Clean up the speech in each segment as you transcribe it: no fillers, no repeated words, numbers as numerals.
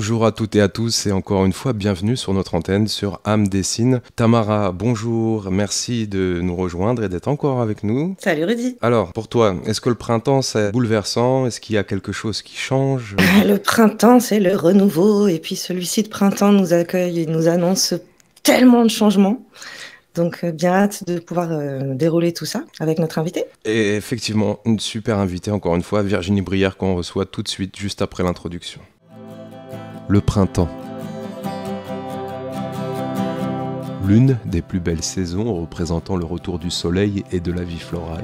Bonjour à toutes et à tous et encore une fois bienvenue sur notre antenne sur Âme Dessine. Tamara, bonjour, merci de nous rejoindre et d'être encore avec nous. Salut Rudy. Alors, pour toi, est-ce que le printemps c'est bouleversant? Est-ce qu'il y a quelque chose qui change? Le printemps, c'est le renouveau et puis celui-ci de printemps nous accueille et nous annonce tellement de changements. Donc bien hâte de pouvoir dérouler tout ça avec notre invité. Et effectivement, une super invitée encore une fois, Virginie Brière qu'on reçoit tout de suite juste après l'introduction. Le printemps. L'une des plus belles saisons représentant le retour du soleil et de la vie florale.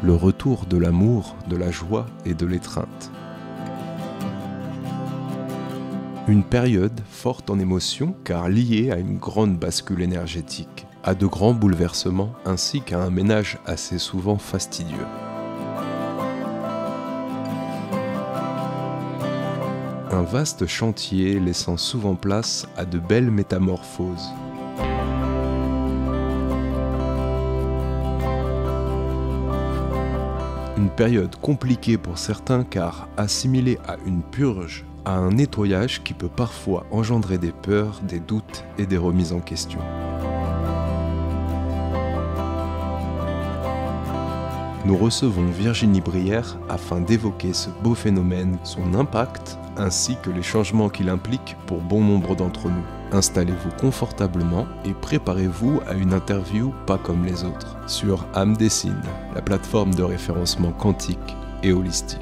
Le retour de l'amour, de la joie et de l'étreinte. Une période forte en émotions car liée à une grande bascule énergétique, à de grands bouleversements ainsi qu'à un ménage assez souvent fastidieux. Un vaste chantier laissant souvent place à de belles métamorphoses. Une période compliquée pour certains car assimilée à une purge, à un nettoyage qui peut parfois engendrer des peurs, des doutes et des remises en question. Nous recevons Virginie Brière afin d'évoquer ce beau phénomène, son impact, ainsi que les changements qu'il implique pour bon nombre d'entre nous. Installez-vous confortablement et préparez-vous à une interview pas comme les autres, sur Âme Dessine, la plateforme de référencement quantique et holistique.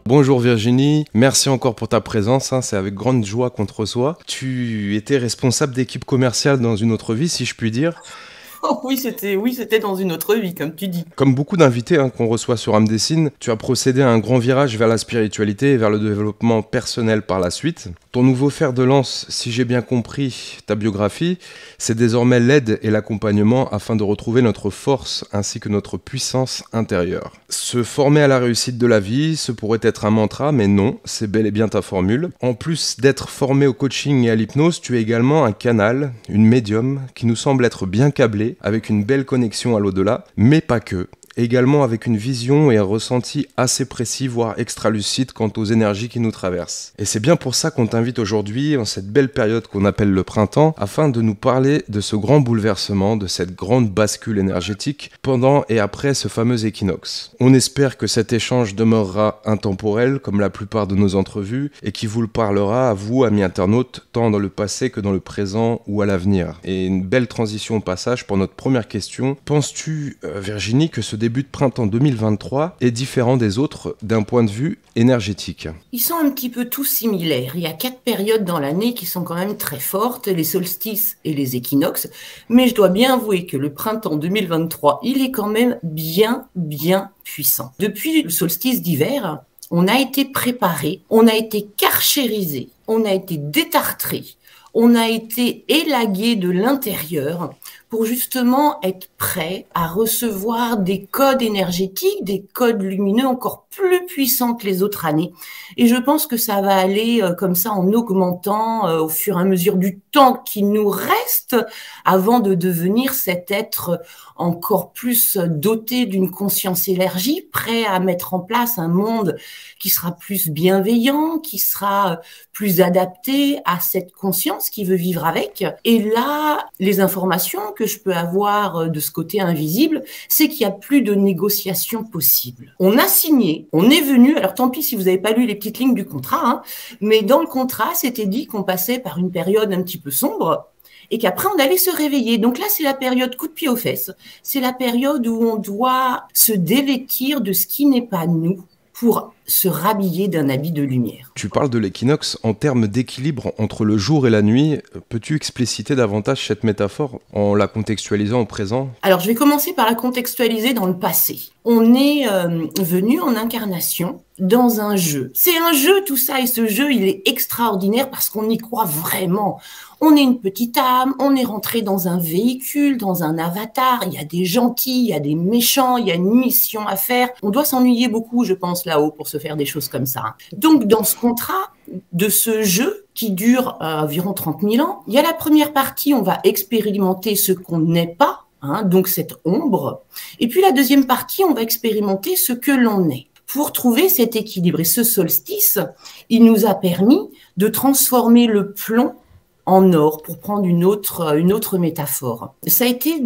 Bonjour Virginie, merci encore pour ta présence, c'est avec grande joie qu'on te reçoit. Tu étais responsable d'équipe commerciale dans une autre vie, si je puis dire. Oh oui, c'était dans une autre vie, comme tu dis. Comme beaucoup d'invités qu'on reçoit sur Âme Dessine, tu as procédé à un grand virage vers la spiritualité et vers le développement personnel par la suite. Ton nouveau fer de lance, si j'ai bien compris ta biographie, c'est désormais l'aide et l'accompagnement afin de retrouver notre force ainsi que notre puissance intérieure. Se former à la réussite de la vie, ce pourrait être un mantra, mais non, c'est bel et bien ta formule. En plus d'être formé au coaching et à l'hypnose, tu es également un canal, une médium qui nous semble être bien câblée, avec une belle connexion à l'au-delà, mais pas que. Également avec une vision et un ressenti assez précis, voire extra-lucide quant aux énergies qui nous traversent. Et c'est bien pour ça qu'on t'invite aujourd'hui, en cette belle période qu'on appelle le printemps, afin de nous parler de ce grand bouleversement, de cette grande bascule énergétique pendant et après ce fameux équinoxe. On espère que cet échange demeurera intemporel, comme la plupart de nos entrevues, et qui vous le parlera à vous, amis internautes, tant dans le passé que dans le présent ou à l'avenir. Et une belle transition au passage pour notre première question. Penses-tu, Virginie, que ce début de printemps 2023 est différent des autres d'un point de vue énergétique? Ils sont un petit peu tous similaires. Il y a 4 périodes dans l'année qui sont quand même très fortes, les solstices et les équinoxes. Mais je dois bien avouer que le printemps 2023, il est quand même bien puissant. Depuis le solstice d'hiver, on a été préparé, on a été karchérisé, on a été détartré, on a été élagué de l'intérieur pour justement être prêt à recevoir des codes énergétiques, des codes lumineux encore plus puissants que les autres années. Et je pense que ça va aller comme ça en augmentant au fur et à mesure du temps qui nous reste avant de devenir cet être encore plus doté d'une conscience élargie, prêt à mettre en place un monde qui sera plus bienveillant, qui sera plus adapté à cette conscience qui veut vivre avec. Et là, les informations que je peux avoir de ce côté invisible, c'est qu'il n'y a plus de négociation possible. On a signé, on est venu, alors tant pis si vous n'avez pas lu les petites lignes du contrat, mais dans le contrat, c'était dit qu'on passait par une période un petit peu sombre, et qu'après on allait se réveiller. Donc là, c'est la période coup de pied aux fesses. C'est la période où on doit se dévêtir de ce qui n'est pas nous pour se rhabiller d'un habit de lumière. Tu parles de l'équinoxe en termes d'équilibre entre le jour et la nuit. Peux-tu expliciter davantage cette métaphore en la contextualisant au présent? Alors, je vais commencer par la contextualiser dans le passé. On est venu en incarnation dans un jeu. C'est un jeu tout ça, et ce jeu, il est extraordinaire parce qu'on y croit vraiment. On est une petite âme, on est rentré dans un véhicule, dans un avatar, il y a des gentils, il y a des méchants, il y a une mission à faire. On doit s'ennuyer beaucoup, je pense, là-haut pour se faire des choses comme ça. Donc, dans ce contrat de ce jeu qui dure environ 30 000 ans, il y a la première partie, on va expérimenter ce qu'on n'est pas, hein, donc cette ombre. Et puis la deuxième partie, on va expérimenter ce que l'on est. Pour trouver cet équilibre. Et ce solstice, il nous a permis de transformer le plomb en or, pour prendre une autre métaphore. Ça a été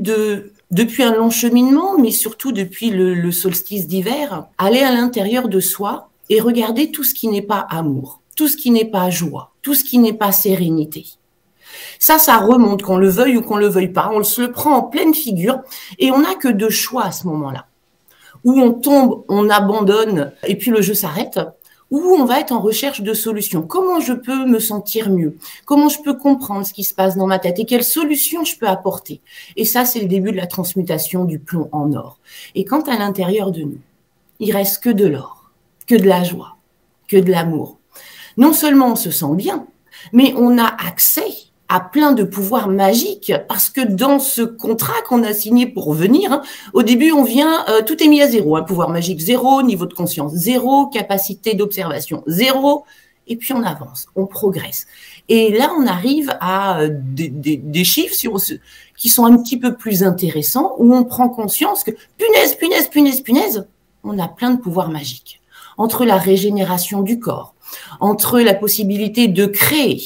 depuis un long cheminement, mais surtout depuis le solstice d'hiver, aller à l'intérieur de soi et regarder tout ce qui n'est pas amour, tout ce qui n'est pas joie, tout ce qui n'est pas sérénité. Ça remonte, qu'on le veuille ou qu'on le veuille pas. On se le prend en pleine figure et on n'a que deux choix à ce moment-là. Où on tombe, on abandonne et puis le jeu s'arrête, ou on va être en recherche de solutions. Comment je peux me sentir mieux? Comment je peux comprendre ce qui se passe dans ma tête et quelles solutions je peux apporter? Et ça, c'est le début de la transmutation du plomb en or. Et quand à l'intérieur de nous, il reste que de l'or, que de la joie, que de l'amour, non seulement on se sent bien, mais on a accès à plein de pouvoirs magiques, parce que dans ce contrat qu'on a signé pour venir, hein, au début on vient, tout est mis à zéro, hein, pouvoir magique zéro, niveau de conscience zéro, capacité d'observation zéro, et puis on avance, on progresse. Et là on arrive à des chiffres qui sont un petit peu plus intéressants, où on prend conscience que punaise, on a plein de pouvoirs magiques. Entre la régénération du corps, entre la possibilité de créer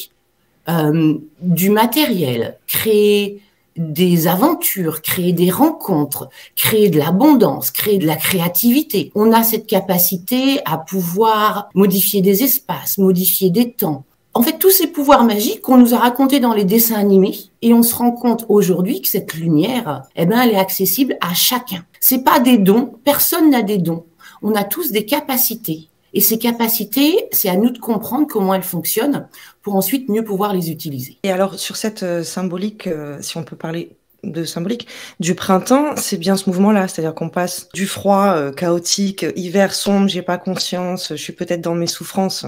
du matériel, créer des aventures, créer des rencontres, créer de l'abondance, créer de la créativité. On a cette capacité à pouvoir modifier des espaces, modifier des temps. En fait, tous ces pouvoirs magiques qu'on nous a racontés dans les dessins animés, et on se rend compte aujourd'hui que cette lumière, elle est accessible à chacun. C'est pas des dons, personne n'a des dons. On a tous des capacités. Et ces capacités, c'est à nous de comprendre comment elles fonctionnent pour ensuite mieux pouvoir les utiliser. Et alors, sur cette symbolique, si on peut parler de symbolique, du printemps, c'est bien ce mouvement-là, c'est-à-dire qu'on passe du froid chaotique, hiver sombre, j'ai pas conscience, je suis peut-être dans mes souffrances,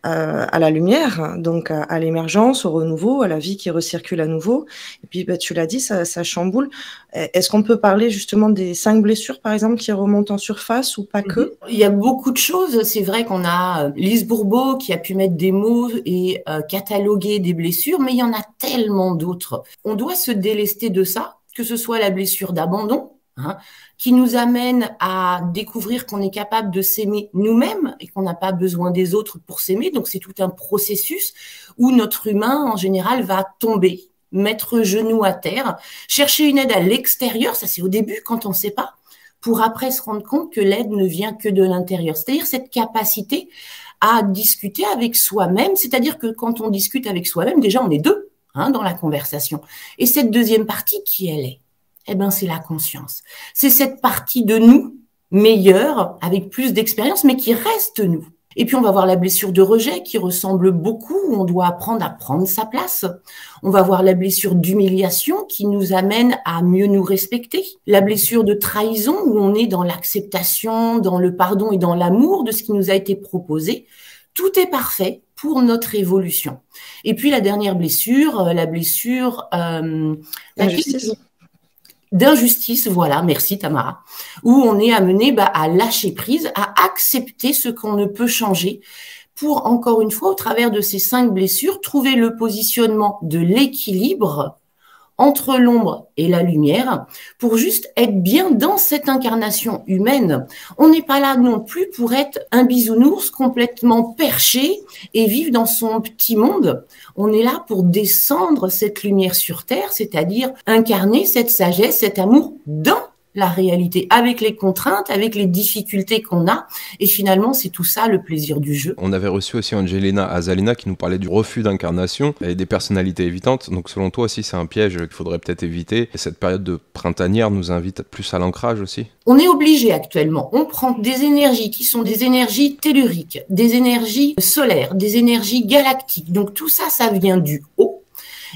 à la lumière, donc à l'émergence, au renouveau, à la vie qui recircule à nouveau. Et puis, tu l'as dit, ça chamboule. Est-ce qu'on peut parler justement des 5 blessures, par exemple, qui remontent en surface ou pas que? Il y a beaucoup de choses. C'est vrai qu'on a Lise Bourbeau qui a pu mettre des mots et cataloguer des blessures, mais il y en a tellement d'autres. On doit se délester de ça, que ce soit la blessure d'abandon, hein, qui nous amène à découvrir qu'on est capable de s'aimer nous-mêmes et qu'on n'a pas besoin des autres pour s'aimer. Donc, c'est tout un processus où notre humain, en général, va tomber, mettre genou à terre, chercher une aide à l'extérieur, ça c'est au début quand on ne sait pas, pour après se rendre compte que l'aide ne vient que de l'intérieur. C'est-à-dire cette capacité à discuter avec soi-même, c'est-à-dire que quand on discute avec soi-même, déjà on est deux, hein, dans la conversation. Et cette deuxième partie, qui elle est? C'est la conscience. C'est cette partie de nous, meilleure, avec plus d'expérience, mais qui reste nous. Et puis, on va voir la blessure de rejet qui ressemble beaucoup, où on doit apprendre à prendre sa place. On va voir la blessure d'humiliation qui nous amène à mieux nous respecter. La blessure de trahison, où on est dans l'acceptation, dans le pardon et dans l'amour de ce qui nous a été proposé. Tout est parfait pour notre évolution. Et puis, la dernière blessure, la blessure... d'injustice, voilà, merci Tamara, où on est amené à lâcher prise, à accepter ce qu'on ne peut changer pour, encore une fois, au travers de ces 5 blessures, trouver le positionnement de l'équilibre entre l'ombre et la lumière pour juste être bien dans cette incarnation humaine. On n'est pas là non plus pour être un bisounours complètement perché et vivre dans son petit monde. On est là pour descendre cette lumière sur terre, c'est-à-dire incarner cette sagesse, cet amour dans la réalité, avec les contraintes, avec les difficultés qu'on a. Et finalement, c'est tout ça le plaisir du jeu. On avait reçu aussi Angelina Azalina qui nous parlait du refus d'incarnation et des personnalités évitantes. Donc selon toi aussi, c'est un piège qu'il faudrait peut-être éviter. Et cette période de printanière nous invite plus à l'ancrage aussi. On est obligé actuellement. On prend des énergies qui sont des énergies telluriques, des énergies solaires, des énergies galactiques. Donc tout ça, ça vient du haut.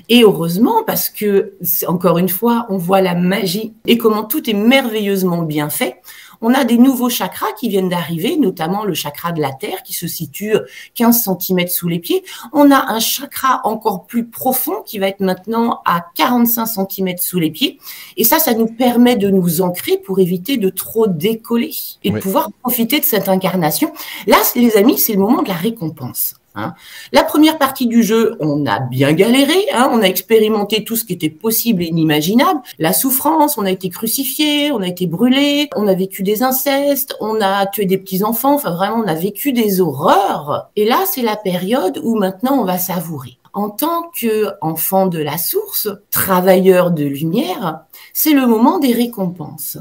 Et heureusement, parce que, encore une fois, on voit la magie et comment tout est merveilleusement bien fait. On a des nouveaux chakras qui viennent d'arriver, notamment le chakra de la Terre qui se situe 15 cm sous les pieds. On a un chakra encore plus profond qui va être maintenant à 45 cm sous les pieds. Et ça nous permet de nous ancrer pour éviter de trop décoller et de pouvoir profiter de cette incarnation. Là, les amis, c'est le moment de la récompense. hein. La première partie du jeu, on a bien galéré, hein, on a expérimenté tout ce qui était possible et inimaginable. La souffrance, on a été crucifié, on a été brûlé, on a vécu des incestes, on a tué des petits-enfants, enfin vraiment, on a vécu des horreurs. Et là, c'est la période où maintenant on va savourer. En tant qu'enfant de la source, travailleur de lumière, c'est le moment des récompenses.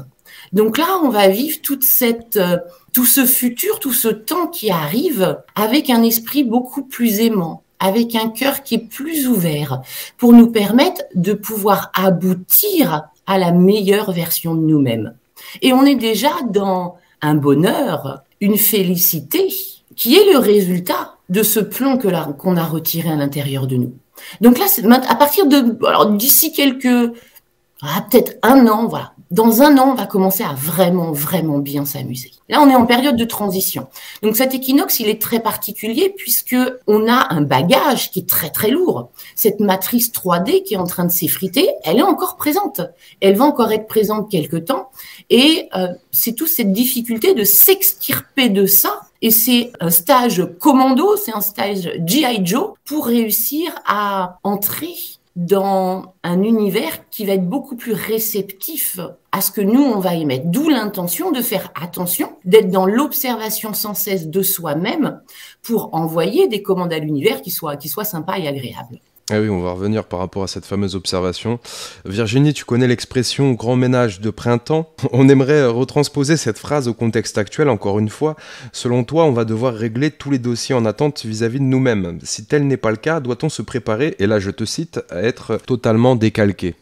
Donc là, on va vivre tout ce futur, tout ce temps qui arrive avec un esprit beaucoup plus aimant, avec un cœur qui est plus ouvert, pour nous permettre de pouvoir aboutir à la meilleure version de nous-mêmes. Et on est déjà dans un bonheur, une félicité, qui est le résultat de ce plan qu'on a retiré à l'intérieur de nous. Donc là, à partir d'ici peut-être un an, voilà. Dans un an, on va commencer à vraiment, vraiment bien s'amuser. Là, on est en période de transition. Donc cet équinoxe, il est très particulier puisque on a un bagage qui est très, très lourd. Cette matrice 3D qui est en train de s'effriter, elle est encore présente. Elle va encore être présente quelque temps. Et c'est toute cette difficulté de s'extirper de ça. Et c'est un stage commando, c'est un stage G.I. Joe pour réussir à entrer dans un univers qui va être beaucoup plus réceptif à ce que nous, on va émettre. D'où l'intention de faire attention, d'être dans l'observation sans cesse de soi-même pour envoyer des commandes à l'univers qui soient sympas et agréables. Ah oui, on va revenir par rapport à cette fameuse observation. Virginie, tu connais l'expression « grand ménage de printemps ». On aimerait retransposer cette phrase au contexte actuel, encore une fois. Selon toi, on va devoir régler tous les dossiers en attente vis-à-vis de nous-mêmes. Si tel n'est pas le cas, doit-on se préparer, et là je te cite, à être totalement décalqué ?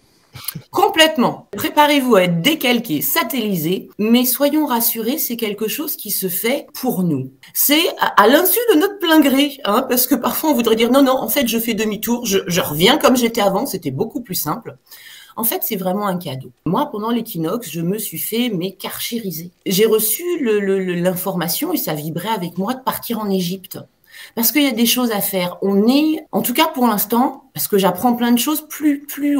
Complètement. Préparez-vous à être décalqué, satellisé, mais soyons rassurés, c'est quelque chose qui se fait pour nous. C'est à l'insu de notre plein gré, hein, parce que parfois on voudrait dire non, en fait je fais demi-tour, je reviens comme j'étais avant, c'était beaucoup plus simple. En fait, c'est vraiment un cadeau. Moi, pendant l'équinoxe, je me suis fait carchériser. J'ai reçu l'information, et ça vibrait avec moi, de partir en Égypte. Parce qu'il y a des choses à faire. En tout cas pour l'instant, parce que j'apprends plein de choses, plus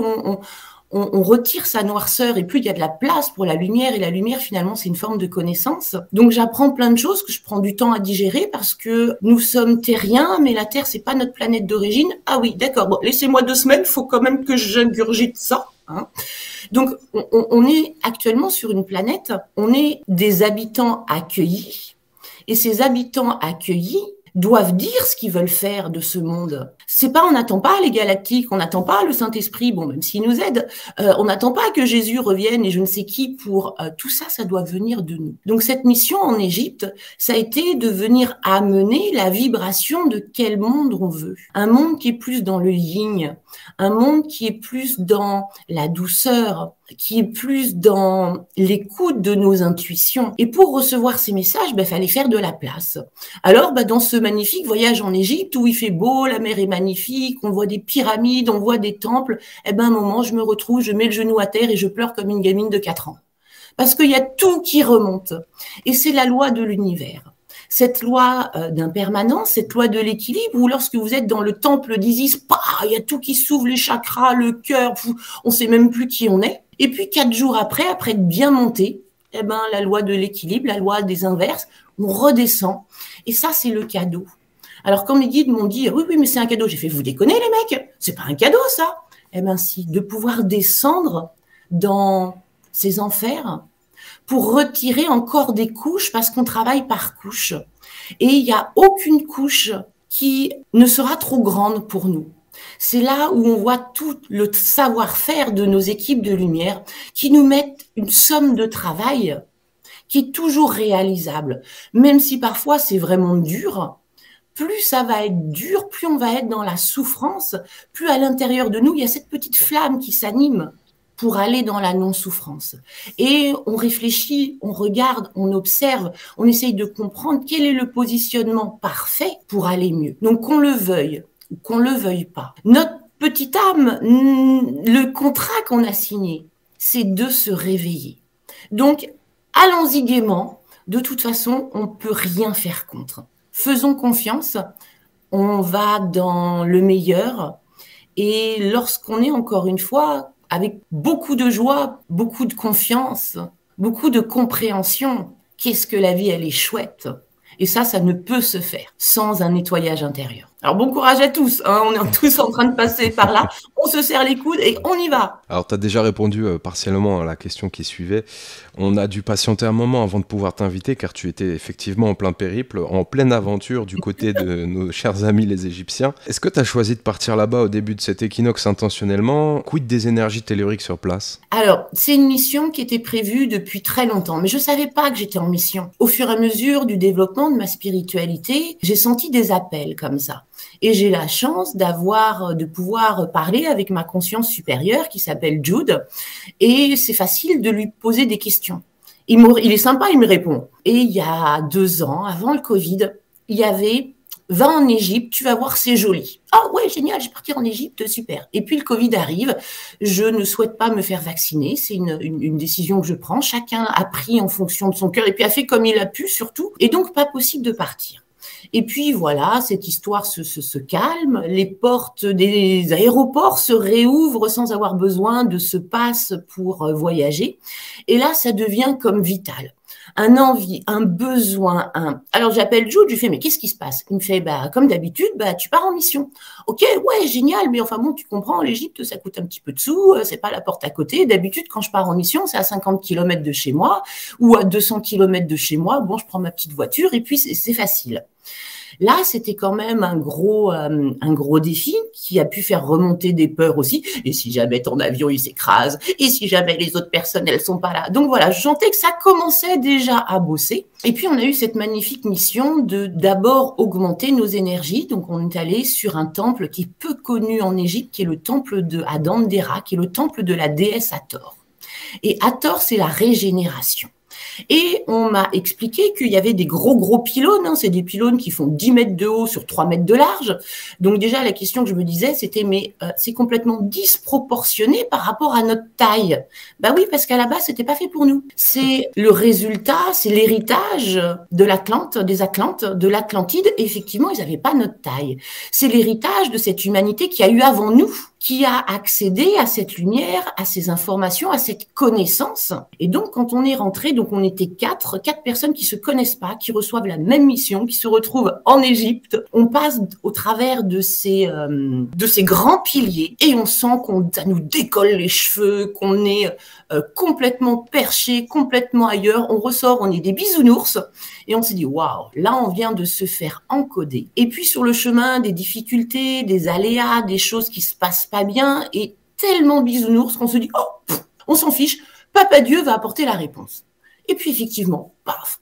on retire sa noirceur et plus il y a de la place pour la lumière, et la lumière finalement c'est une forme de connaissance. Donc j'apprends plein de choses que je prends du temps à digérer parce que nous sommes terriens, mais la Terre c'est pas notre planète d'origine. Ah oui, d'accord, bon, laissez-moi 2 semaines, faut quand même que j'ingurgite ça. Hein. Donc on est actuellement sur une planète, on est des habitants accueillis, et ces habitants accueillis doivent dire ce qu'ils veulent faire de ce monde. C'est pas, on n'attend pas les galactiques, on n'attend pas le Saint-Esprit, bon, même s'il nous aide, on n'attend pas que Jésus revienne et je ne sais qui pour tout ça, ça doit venir de nous. Donc cette mission en Égypte, ça a été de venir amener la vibration de quel monde on veut. Un monde qui est plus dans le yin, un monde qui est plus dans la douceur, qui est plus dans l'écoute de nos intuitions. Et pour recevoir ces messages, fallait faire de la place. Alors, dans ce magnifique voyage en Égypte où il fait beau, la mer est magnifique, on voit des pyramides, on voit des temples, un moment, je me retrouve, je mets le genou à terre et je pleure comme une gamine de 4 ans. Parce qu'il y a tout qui remonte. Et c'est la loi de l'univers. Cette loi d'impermanence, cette loi de l'équilibre, où lorsque vous êtes dans le temple d'Isis, il y a tout qui s'ouvre, les chakras, le cœur, on sait même plus qui on est. Et puis 4 jours après être bien monté, la loi de l'équilibre, la loi des inverses, on redescend. Et ça, c'est le cadeau. Alors quand mes guides m'ont dit, oui, mais c'est un cadeau, j'ai fait, vous déconnez les mecs, c'est pas un cadeau ça. Si, de pouvoir descendre dans ces enfers, pour retirer encore des couches, parce qu'on travaille par couches. Et il n'y a aucune couche qui ne sera trop grande pour nous. C'est là où on voit tout le savoir-faire de nos équipes de lumière qui nous mettent une somme de travail qui est toujours réalisable. Même si parfois c'est vraiment dur, plus ça va être dur, plus on va être dans la souffrance, plus à l'intérieur de nous, il y a cette petite flamme qui s'anime pour aller dans la non-souffrance. Et on réfléchit, on regarde, on observe, on essaye de comprendre quel est le positionnement parfait pour aller mieux. Donc qu'on le veuille ou qu'on le veuille pas. Notre petite âme, le contrat qu'on a signé, c'est de se réveiller. Donc allons-y gaiement. De toute façon, on ne peut rien faire contre. Faisons confiance, on va dans le meilleur. Et lorsqu'on est, encore une fois, avec beaucoup de joie, beaucoup de confiance, beaucoup de compréhension, qu'est-ce que la vie, elle est chouette. Et ça ne peut se faire sans un nettoyage intérieur. Alors bon courage à tous, hein, on est tous en train de passer par là, on se serre les coudes et on y va. Alors tu as déjà répondu partiellement à la question qui suivait. On a dû patienter un moment avant de pouvoir t'inviter car tu étais effectivement en plein périple, en pleine aventure du côté de nos chers amis les Égyptiens. Est-ce que tu as choisi de partir là-bas au début de cet équinoxe intentionnellement? Quid des énergies telluriques sur place? Alors, c'est une mission qui était prévue depuis très longtemps, mais je savais pas que j'étais en mission. Au fur et à mesure du développement de ma spiritualité, j'ai senti des appels comme ça. Et j'ai la chance de pouvoir parler avec ma conscience supérieure qui s'appelle Jude. Et c'est facile de lui poser des questions. Il est sympa, il me répond. Et il y a 2 ans, avant le Covid, il y avait « Va en Égypte, tu vas voir, c'est joli ». Ah ouais, génial, je vais partir en Égypte, super. Et puis le Covid arrive, je ne souhaite pas me faire vacciner, c'est une décision que je prends. Chacun a pris en fonction de son cœur et puis a fait comme il a pu surtout. Et donc pas possible de partir. Et puis voilà, cette histoire se calme, les portes des aéroports se réouvrent sans avoir besoin de ce pass pour voyager. Et là, ça devient comme vital. Un envie, un besoin, Alors j'appelle Jude, je lui fais mais qu'est-ce qui se passe? Il me fait comme d'habitude, tu pars en mission. Ok, ouais, génial, mais enfin bon, tu comprends, l'Égypte ça coûte un petit peu de sous, c'est pas la porte à côté. D'habitude quand je pars en mission, c'est à 50 km de chez moi ou à 200 km de chez moi. Bon, je prends ma petite voiture et puis c'est facile. Là, c'était quand même un gros défi qui a pu faire remonter des peurs aussi. Et si jamais ton avion, il s'écrase? Et si jamais les autres personnes, elles sont pas là? Donc voilà, je sentais que ça commençait déjà à bosser. Et puis, on a eu cette magnifique mission de d'abord augmenter nos énergies. Donc, on est allé sur un temple qui est peu connu en Égypte, qui est le temple de Dendera, qui est le temple de la déesse Hathor. Et Hathor, c'est la régénération. Et on m'a expliqué qu'il y avait des gros pylônes, c'est des pylônes qui font 10 mètres de haut sur 3 mètres de large. Donc déjà, la question que je me disais, c'était mais c'est complètement disproportionné par rapport à notre taille. Bah oui, parce qu'à la base, c'était pas fait pour nous. C'est le résultat, c'est l'héritage de des Atlantes, de l'Atlantide. Et effectivement, ils n'avaient pas notre taille. C'est l'héritage de cette humanité qui a eu avant nous, qui a accédé à cette lumière, à ces informations, à cette connaissance. Et donc, quand on est rentré, donc on était quatre personnes qui se connaissent pas, qui reçoivent la même mission, qui se retrouvent en Égypte. On passe au travers de ces grands piliers et on sent ça nous décolle les cheveux, qu'on est complètement perché, complètement ailleurs. On ressort, on est des bisounours et on s'est dit waouh, là on vient de se faire encoder. Et puis sur le chemin, des difficultés, des aléas, des choses qui se passent pas bien et tellement bisounours qu'on se dit oh, on s'en fiche, Papa Dieu va apporter la réponse. Et puis effectivement, paf,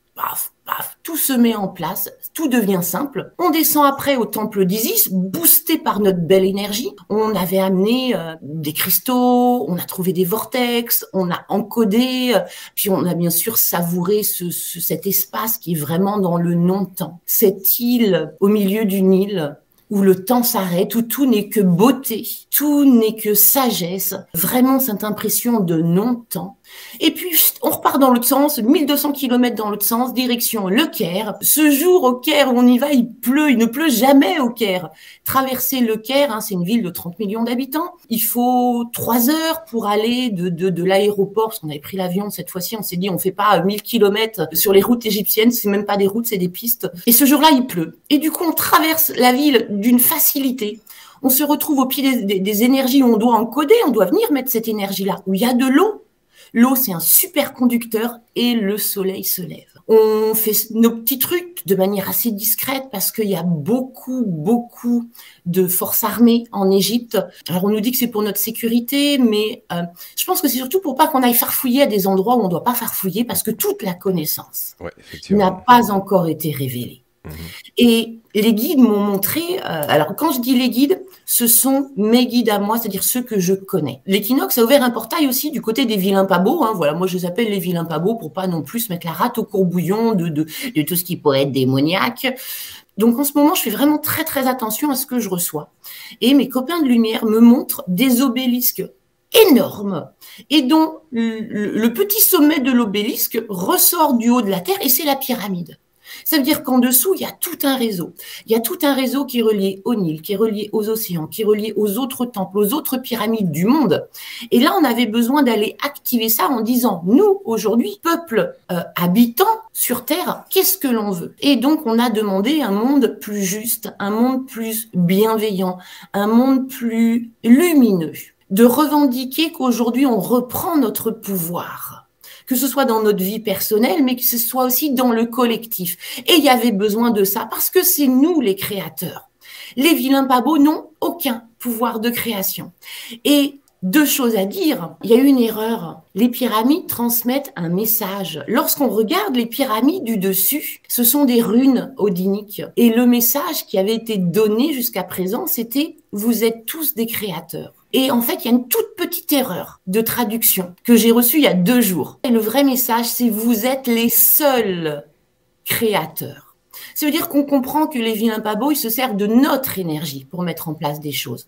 tout se met en place, tout devient simple. On descend après au temple d'Isis, boosté par notre belle énergie. On avait amené des cristaux, on a trouvé des vortex, on a encodé, puis on a bien sûr savouré cet espace qui est vraiment dans le non-temps. Cette île au milieu du Nil, où le temps s'arrête, où tout n'est que beauté, tout n'est que sagesse, vraiment cette impression de non-temps. Et puis, on repart dans l'autre sens, 1200 km dans l'autre sens, direction Le Caire. Ce jour au Caire où on y va, il pleut, il ne pleut jamais au Caire. Traverser Le Caire, c'est une ville de 30 millions d'habitants. Il faut 3 heures pour aller de l'aéroport, parce qu'on avait pris l'avion cette fois-ci, on s'est dit on fait pas 1000 km sur les routes égyptiennes, c'est même pas des routes, c'est des pistes. Et ce jour-là, il pleut. Et du coup, on traverse la ville d'une facilité. On se retrouve au pied des énergies où on doit encoder, on doit venir mettre cette énergie-là, où il y a de l'eau. L'eau, c'est un super conducteur et le soleil se lève. On fait nos petits trucs de manière assez discrète parce qu'il y a beaucoup de forces armées en Égypte. Alors, on nous dit que c'est pour notre sécurité, mais je pense que c'est surtout pour pas qu'on aille farfouiller à des endroits où on doit pas farfouiller parce que toute la connaissance n'a pas encore été révélée. Et les guides m'ont montré, alors quand je dis les guides, ce sont mes guides à moi, c'est-à-dire ceux que je connais. L'équinoxe a ouvert un portail aussi du côté des vilains pas beaux, voilà, moi je les appelle les vilains pas beaux pour pas non plus mettre la rate au courbouillon de tout ce qui pourrait être démoniaque. Donc en ce moment, je fais vraiment très attention à ce que je reçois. Et mes copains de lumière me montrent des obélisques énormes et dont le petit sommet de l'obélisque ressort du haut de la terre et c'est la pyramide. Ça veut dire qu'en dessous, il y a tout un réseau. Il y a tout un réseau qui est relié au Nil, qui est relié aux océans, qui est relié aux autres temples, aux autres pyramides du monde. Et là, on avait besoin d'aller activer ça en disant, nous, aujourd'hui, peuple habitant sur Terre, qu'est-ce que l'on veut? Et donc, on a demandé un monde plus juste, un monde plus bienveillant, un monde plus lumineux, de revendiquer qu'aujourd'hui, on reprend notre pouvoir, que ce soit dans notre vie personnelle, mais que ce soit aussi dans le collectif. Et il y avait besoin de ça, parce que c'est nous les créateurs. Les vilains pas beaux n'ont aucun pouvoir de création. Et deux choses à dire, il y a une erreur. Les pyramides transmettent un message. Lorsqu'on regarde les pyramides du dessus, ce sont des runes odiniques. Et le message qui avait été donné jusqu'à présent, c'était « Vous êtes tous des créateurs ». Et en fait, il y a une toute petite erreur de traduction que j'ai reçue il y a 2 jours. Et le vrai message, c'est « Vous êtes les seuls créateurs ». Ça veut dire qu'on comprend que les vilains pas beaux, ils se servent de notre énergie pour mettre en place des choses.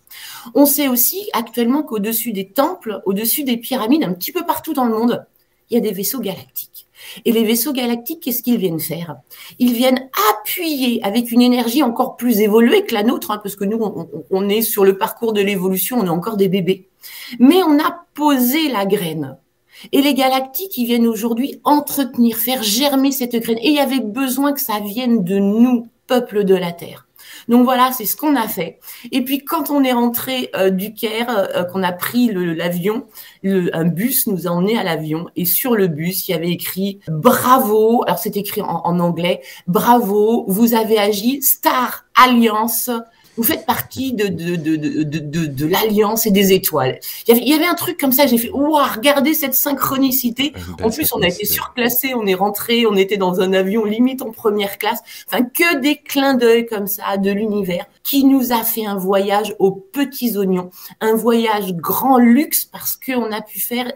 On sait aussi actuellement qu'au-dessus des temples, au-dessus des pyramides, un petit peu partout dans le monde, il y a des vaisseaux galactiques. Et les vaisseaux galactiques, qu'est-ce qu'ils viennent faire? Ils viennent appuyer avec une énergie encore plus évoluée que la nôtre, hein, parce que nous, on est sur le parcours de l'évolution, on est encore des bébés. Mais on a posé la graine. Et les galactiques, ils viennent aujourd'hui entretenir, faire germer cette graine. Et il y avait besoin que ça vienne de nous, peuple de la Terre. Donc voilà, c'est ce qu'on a fait. Et puis quand on est rentré du Caire, qu'on a pris l'avion, un bus nous a emmenés à l'avion. Et sur le bus, il y avait écrit « Bravo », alors c'est écrit en anglais, « Bravo, vous avez agi Star Alliance ». Vous faites partie de l'Alliance et des étoiles. Il y avait un truc comme ça, j'ai fait, waouh, regardez cette synchronicité. En plus, on a été surclassé, on est rentré, on était dans un avion limite en première classe. Enfin, que des clins d'œil comme ça de l'univers qui nous a fait un voyage aux petits oignons, un voyage grand luxe parce qu'on a pu faire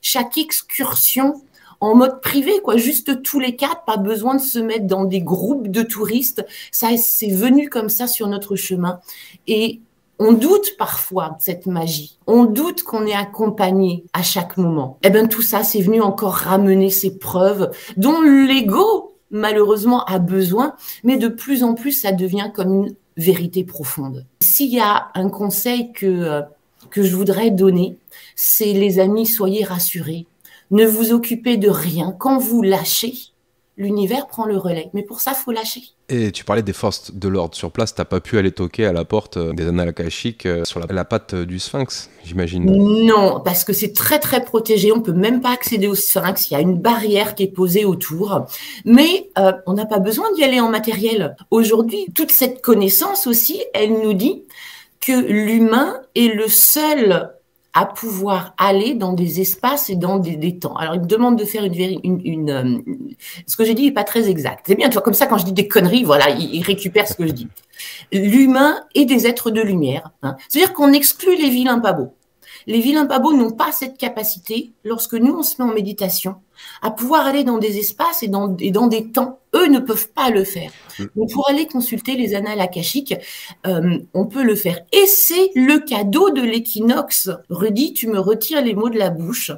chaque excursion en mode privé, quoi, juste tous les 4, pas besoin de se mettre dans des groupes de touristes. Ça, c'est venu comme ça sur notre chemin. Et on doute parfois de cette magie. On doute qu'on est accompagné à chaque moment. Eh bien, tout ça, c'est venu encore ramener ces preuves dont l'ego, malheureusement, a besoin, mais de plus en plus, ça devient comme une vérité profonde. S'il y a un conseil que je voudrais donner, c'est les amis, soyez rassurés. Ne vous occupez de rien. Quand vous lâchez, l'univers prend le relais. Mais pour ça, il faut lâcher. Et tu parlais des forces de l'ordre sur place. T'as pas pu aller toquer à la porte des annales akashiques sur la patte du sphinx, j'imagine? Non, parce que c'est très, très protégé. On peut même pas accéder au sphinx. Il y a une barrière qui est posée autour. Mais on n'a pas besoin d'y aller en matériel. Aujourd'hui, toute cette connaissance aussi, elle nous dit que l'humain est le seul à pouvoir aller dans des espaces et dans des temps. Alors, il me demande de faire ce que j'ai dit n'est pas très exact. C'est bien, tu vois, comme ça, quand je dis des conneries, voilà, il récupère ce que je dis. L'humain est des êtres de lumière. Hein. C'est-à-dire qu'on exclut les vilains pas beaux. Les vilains pas beaux n'ont pas cette capacité, lorsque nous, on se met en méditation, à pouvoir aller dans des espaces et dans des temps. Eux ne peuvent pas le faire. Donc, pour aller consulter les annales akashiques, on peut le faire. Et c'est le cadeau de l'équinoxe. Rudy, tu me retires les mots de la bouche.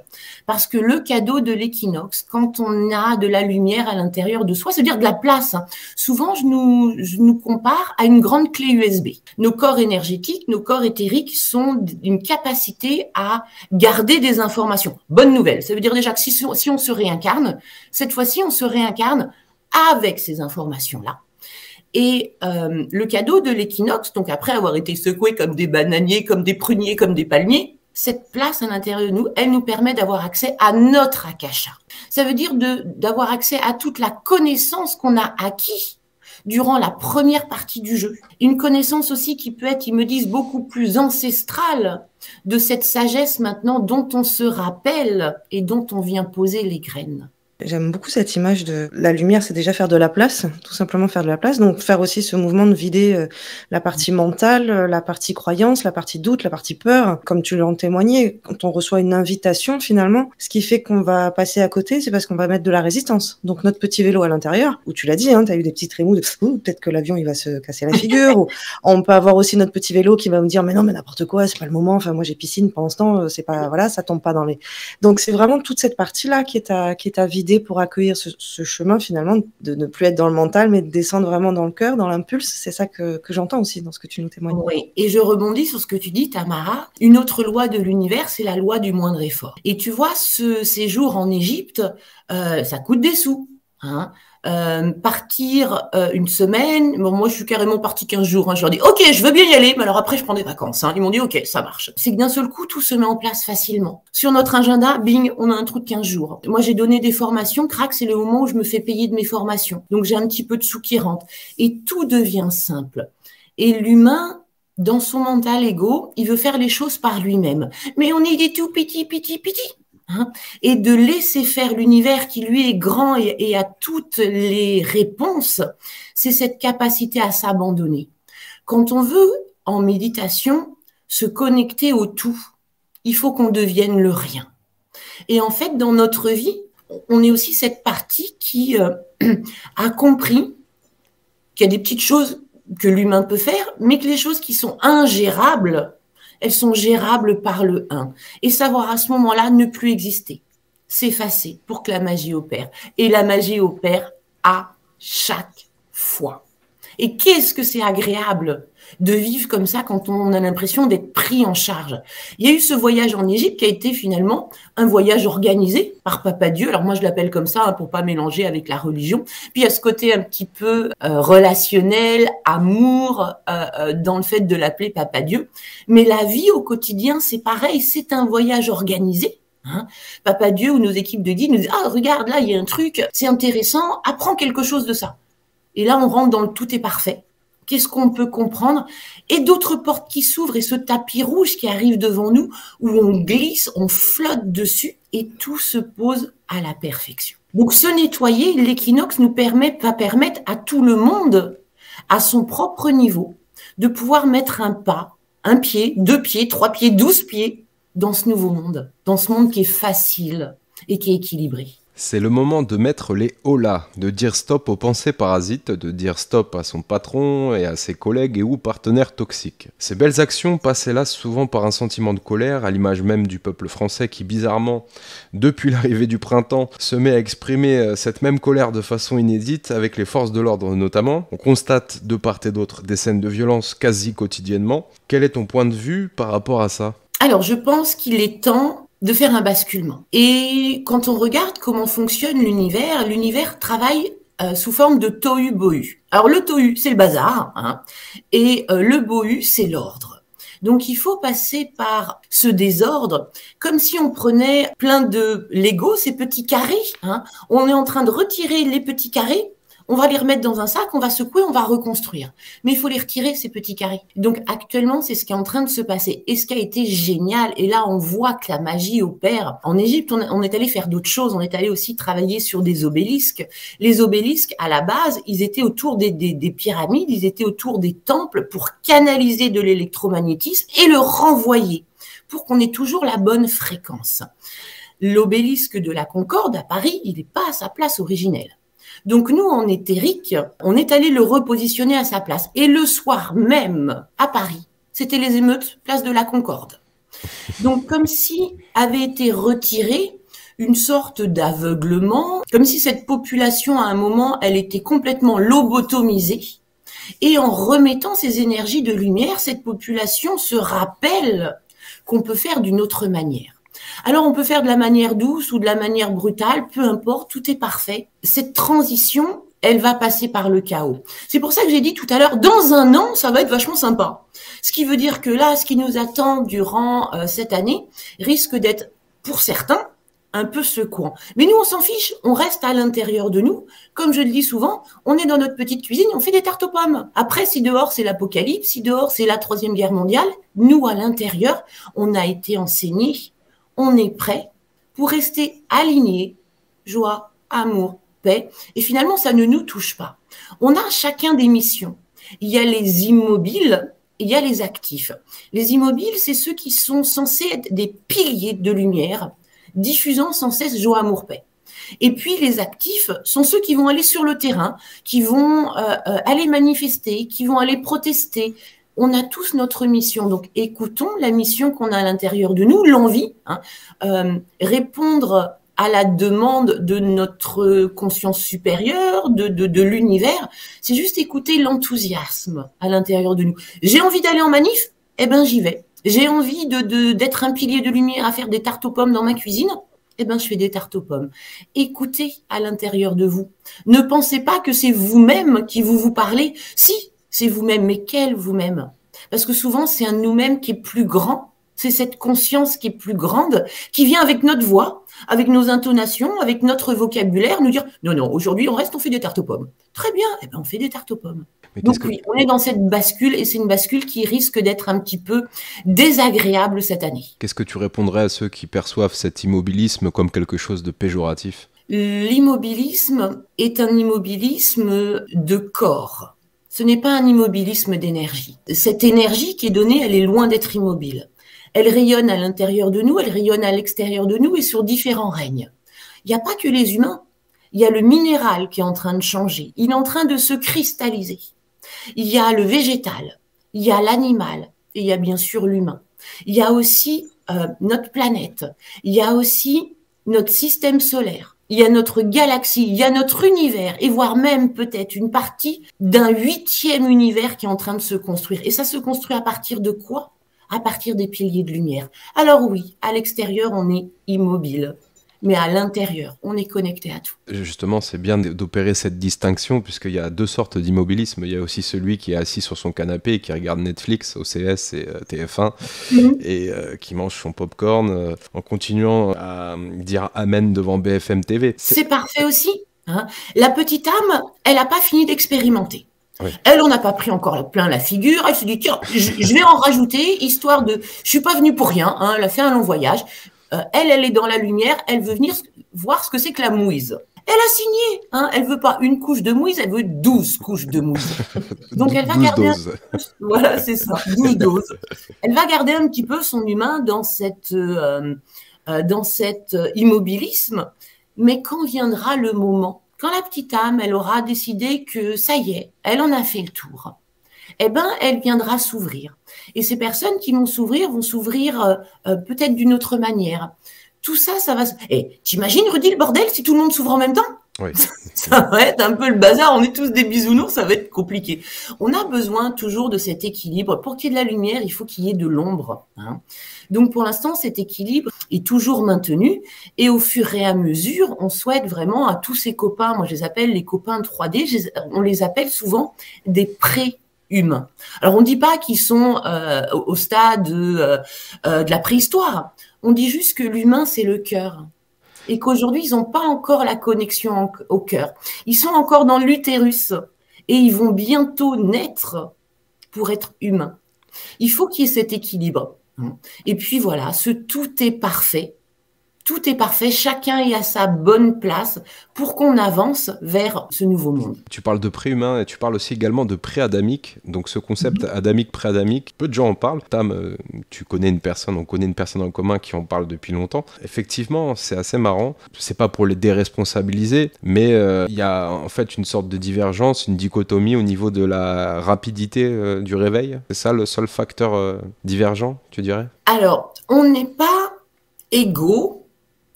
Parce que le cadeau de l'équinoxe, quand on a de la lumière à l'intérieur de soi, c'est-à-dire de la place. Hein. Souvent, je nous compare à une grande clé USB. Nos corps énergétiques, nos corps éthériques sont d'une capacité à garder des informations. Bonne nouvelle. Ça veut dire déjà que si on se réincarne, cette fois-ci, on se réincarne avec ces informations-là. Et le cadeau de l'équinoxe, donc après avoir été secoué comme des bananiers, comme des pruniers, comme des palmiers, cette place à l'intérieur de nous, elle nous permet d'avoir accès à notre akasha. Ça veut dire d'avoir accès à toute la connaissance qu'on a acquis durant la première partie du jeu. Une connaissance aussi qui peut être, ils me disent, beaucoup plus ancestrale de cette sagesse maintenant dont on se rappelle et dont on vient poser les graines. J'aime beaucoup cette image de la lumière, c'est déjà faire de la place, tout simplement faire de la place. Donc faire aussi ce mouvement de vider la partie mentale, la partie croyance, la partie doute, la partie peur. Comme tu l'en témoignais, quand on reçoit une invitation finalement, ce qui fait qu'on va passer à côté, c'est parce qu'on va mettre de la résistance. Donc notre petit vélo à l'intérieur, où tu l'as dit, hein, tu as eu des petits trémous de peut-être que l'avion il va se casser la figure. Ou on peut avoir aussi notre petit vélo qui va me dire mais non mais n'importe quoi, c'est pas le moment. Enfin moi j'ai piscine pendant ce temps, c'est pas voilà, ça tombe pas dans les. Donc c'est vraiment toute cette partie là qui est à vider guider pour accueillir ce chemin finalement, de ne plus être dans le mental, mais de descendre vraiment dans le cœur, dans l'impulse. C'est ça que j'entends aussi dans ce que tu nous témoignes. Oui, et je rebondis sur ce que tu dis, Tamara. Une autre loi de l'univers, c'est la loi du moindre effort. Et tu vois, ce séjour en Égypte, ça coûte des sous. Hein. Partir une semaine, bon, moi je suis carrément partie 15 jours, hein. Je leur dis ok, je veux bien y aller, mais alors après je prends des vacances, hein. Ils m'ont dit ok, ça marche. C'est que d'un seul coup tout se met en place facilement. Sur notre agenda, bing, on a un trou de 15 jours. Moi j'ai donné des formations, crac, c'est le moment où je me fais payer de mes formations, donc j'ai un petit peu de sous qui rentrent et tout devient simple. Et l'humain, dans son mental égo, il veut faire les choses par lui-même, mais on est des tout petits. Hein, et de laisser faire l'univers qui lui est grand et a toutes les réponses, c'est cette capacité à s'abandonner. Quand on veut, en méditation, se connecter au tout, il faut qu'on devienne le rien. Et en fait, dans notre vie, on est aussi cette partie qui a compris qu'il y a des petites choses que l'humain peut faire, mais que les choses qui sont ingérables, elles sont gérables par le 1. Et savoir à ce moment-là ne plus exister, s'effacer pour que la magie opère. Et la magie opère à chaque fois. Et qu'est-ce que c'est agréable de vivre comme ça quand on a l'impression d'être pris en charge. Il y a eu ce voyage en Égypte qui a été finalement un voyage organisé par Papa Dieu. Alors moi je l'appelle comme ça hein, pour pas mélanger avec la religion. Puis il y a ce côté un petit peu relationnel, amour dans le fait de l'appeler Papa Dieu. Mais la vie au quotidien c'est pareil, c'est un voyage organisé. Hein, Papa Dieu ou nos équipes de guides nous disent ah regarde là il y a un truc, c'est intéressant, apprends quelque chose de ça. Et là on rentre dans le tout est parfait. Qu'est-ce qu'on peut comprendre? Et d'autres portes qui s'ouvrent et ce tapis rouge qui arrive devant nous où on glisse, on flotte dessus et tout se pose à la perfection. Donc se nettoyer, l'équinoxe va permettre à tout le monde, à son propre niveau, de pouvoir mettre un pas, un pied, 2 pieds, 3 pieds, 12 pieds dans ce nouveau monde, dans ce monde qui est facile et qui est équilibré. C'est le moment de mettre les holà, de dire stop aux pensées parasites, de dire stop à son patron et à ses collègues et ou partenaires toxiques. Ces belles actions passent hélas souvent par un sentiment de colère, à l'image même du peuple français qui bizarrement, depuis l'arrivée du printemps, se met à exprimer cette même colère de façon inédite avec les forces de l'ordre notamment. On constate de part et d'autre des scènes de violence quasi quotidiennement. Quel est ton point de vue par rapport à ça ? Alors je pense qu'il est temps de faire un basculement. Et quand on regarde comment fonctionne l'univers travaille sous forme de tohu-bohu. Alors le tohu, c'est le bazar, hein, et le bohu, c'est l'ordre. Donc il faut passer par ce désordre, comme si on prenait plein de Lego, ces petits carrés, hein, on est en train de retirer les petits carrés, on va les remettre dans un sac, on va secouer, on va reconstruire. Mais il faut les retirer, ces petits carrés. Donc actuellement, c'est ce qui est en train de se passer. Et ce qui a été génial, et là on voit que la magie opère. En Égypte, on est allé faire d'autres choses. On est allé aussi travailler sur des obélisques. Les obélisques, à la base, ils étaient autour des pyramides, ils étaient autour des temples pour canaliser de l'électromagnétisme et le renvoyer pour qu'on ait toujours la bonne fréquence. L'obélisque de la Concorde à Paris, il n'est pas à sa place originelle. Donc nous, en éthérique, on est allé le repositionner à sa place. Et le soir même, à Paris, c'était les émeutes, place de la Concorde. Donc comme si avait été retiré une sorte d'aveuglement, comme si cette population, à un moment, elle était complètement lobotomisée. Et en remettant ces énergies de lumière, cette population se rappelle qu'on peut faire d'une autre manière. Alors on peut faire de la manière douce ou de la manière brutale, peu importe, tout est parfait. Cette transition, elle va passer par le chaos. C'est pour ça que j'ai dit tout à l'heure, dans un an, ça va être vachement sympa. Ce qui veut dire que là, ce qui nous attend durant cette année risque d'être, pour certains, un peu secouant. Mais nous, on s'en fiche, on reste à l'intérieur de nous. Comme je le dis souvent, on est dans notre petite cuisine, on fait des tartes aux pommes. Après, si dehors c'est l'apocalypse, si dehors c'est la 3e guerre mondiale, nous, à l'intérieur, on a été enseignés. On est prêt pour rester aligné, joie, amour, paix. Et finalement, ça ne nous touche pas. On a chacun des missions. Il y a les immobiles, il y a les actifs. Les immobiles, c'est ceux qui sont censés être des piliers de lumière, diffusant sans cesse joie, amour, paix. Et puis les actifs sont ceux qui vont aller sur le terrain, qui vont aller manifester, qui vont aller protester. On a tous notre mission, donc écoutons la mission qu'on a à l'intérieur de nous, l'envie, hein, répondre à la demande de notre conscience supérieure, de l'univers. C'est juste écouter l'enthousiasme à l'intérieur de nous. J'ai envie d'aller en manif, eh ben j'y vais. J'ai envie d'être un pilier de lumière à faire des tartes aux pommes dans ma cuisine, eh ben je fais des tartes aux pommes. Écoutez à l'intérieur de vous. Ne pensez pas que c'est vous-même qui vous parlez. Si, c'est vous-même, mais quel vous-même? Parce que souvent, c'est un nous-mêmes qui est plus grand. C'est cette conscience qui est plus grande, qui vient avec notre voix, avec nos intonations, avec notre vocabulaire, nous dire « Non, non, aujourd'hui, on reste, on fait des tartes aux pommes. » Très bien, eh ben, on fait des tartes aux pommes. Donc oui, on est dans cette bascule, et c'est une bascule qui risque d'être un petit peu désagréable cette année. Qu'est-ce que tu répondrais à ceux qui perçoivent cet immobilisme comme quelque chose de péjoratif? L'immobilisme est un immobilisme de corps. Ce n'est pas un immobilisme d'énergie. Cette énergie qui est donnée, elle est loin d'être immobile. Elle rayonne à l'intérieur de nous, elle rayonne à l'extérieur de nous et sur différents règnes. Il n'y a pas que les humains. Il y a le minéral qui est en train de changer. Il est en train de se cristalliser. Il y a le végétal, il y a l'animal et il y a bien sûr l'humain. Il y a aussi notre planète. Il y a aussi notre système solaire. Il y a notre galaxie, il y a notre univers et voire même peut-être une partie d'un 8e univers qui est en train de se construire. Et ça se construit à partir de quoi? À partir des piliers de lumière. Alors oui, à l'extérieur, on est immobile, mais à l'intérieur, on est connecté à tout. Justement, c'est bien d'opérer cette distinction, puisqu'il y a deux sortes d'immobilisme. Il y a aussi celui qui est assis sur son canapé et qui regarde Netflix, OCS et TF1, et qui mange son popcorn en continuant à dire Amen devant BFM TV. C'est parfait aussi. Hein. La petite âme, elle n'a pas fini d'expérimenter. Oui. Elle, on n'a pas pris encore plein la figure. Elle se dit, tiens, je vais en rajouter, histoire de... Je suis pas venue pour rien, hein, elle a fait un long voyage. Elle est dans la lumière, elle veut venir voir ce que c'est que la mouise. Elle a signé, hein, elle veut pas une couche de mouise, elle veut 12 couches de mouise. Donc elle va 12 garder... doses. Voilà, c'est ça, 12 doses. Elle va garder un petit peu son humain dans cet immobilisme. Mais quand viendra le moment, quand la petite âme, elle aura décidé que ça y est, elle en a fait le tour, eh ben, elle viendra s'ouvrir. Et ces personnes qui vont s'ouvrir peut-être d'une autre manière. Tout ça, ça va... Et t'imagines, Rudy, le bordel, si tout le monde s'ouvre en même temps? Oui. Ça va être un peu le bazar, on est tous des bisounours, ça va être compliqué. On a besoin toujours de cet équilibre. Pour qu'il y ait de la lumière, il faut qu'il y ait de l'ombre. Hein. Donc pour l'instant, cet équilibre est toujours maintenu et au fur et à mesure, on souhaite vraiment à tous ces copains, moi je les appelle les copains 3D, on les appelle souvent des pré-humains. Alors on ne dit pas qu'ils sont au stade de la préhistoire, on dit juste que l'humain c'est le cœur. Et qu'aujourd'hui, ils n'ont pas encore la connexion au cœur. Ils sont encore dans l'utérus et ils vont bientôt naître pour être humains. Il faut qu'il y ait cet équilibre. Et puis voilà, tout est parfait. Tout est parfait, chacun est à sa bonne place pour qu'on avance vers ce nouveau monde. Tu parles de pré-humain et tu parles aussi également de pré-adamique. Donc ce concept adamique, pré-adamique, peu de gens en parlent. Tam, tu connais une personne, on connaît une personne en commun qui en parle depuis longtemps. Effectivement, c'est assez marrant. C'est pas pour les déresponsabiliser, mais il y a en fait une sorte de divergence, une dichotomie au niveau de la rapidité du réveil. C'est ça le seul facteur divergent, tu dirais? Alors, on n'est pas égaux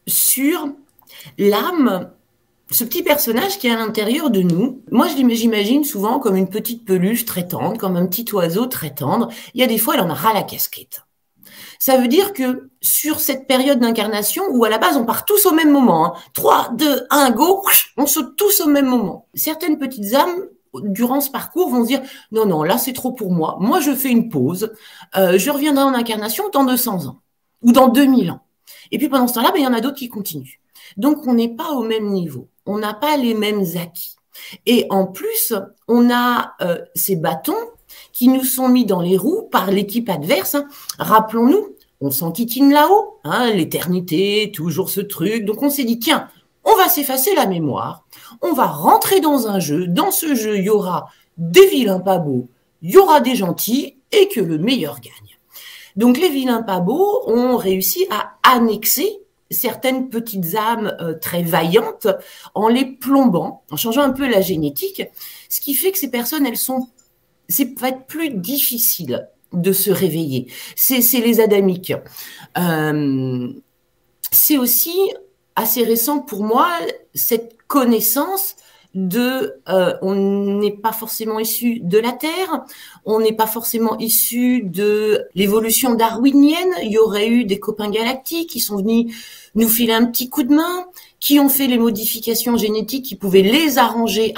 sur l'âme, ce petit personnage qui est à l'intérieur de nous. Moi, j'imagine souvent comme une petite peluche très tendre, comme un petit oiseau très tendre. Il y a des fois, elle en a ras la casquette. Ça veut dire que sur cette période d'incarnation, où à la base, on part tous au même moment, hein, 3, 2, 1, go, on saute tous au même moment. Certaines petites âmes, durant ce parcours, vont se dire « Non, non, là, c'est trop pour moi. Moi, je fais une pause. Je reviendrai en incarnation dans 200 ans ou dans 2000 ans. » Et puis pendant ce temps-là, il y en a d'autres qui continuent. Donc, on n'est pas au même niveau. On n'a pas les mêmes acquis. Et en plus, on a ces bâtons qui nous sont mis dans les roues par l'équipe adverse. Hein. Rappelons-nous, on s'enquiquine là-haut, hein, l'éternité, toujours ce truc. Donc, on s'est dit, tiens, on va s'effacer la mémoire. On va rentrer dans un jeu. Dans ce jeu, il y aura des vilains pas beaux, il y aura des gentils et que le meilleur gagne. Donc, les vilains pas beaux ont réussi à annexer certaines petites âmes très vaillantes en les plombant, en changeant un peu la génétique, ce qui fait que ces personnes, va être plus difficile de se réveiller. C'est les adamiques. C'est aussi assez récent pour moi, cette connaissance on n'est pas forcément issu de la Terre, on n'est pas forcément issu de l'évolution darwinienne. Il y aurait eu des copains galactiques qui sont venus nous filer un petit coup de main, qui ont fait les modifications génétiques qui pouvaient les arranger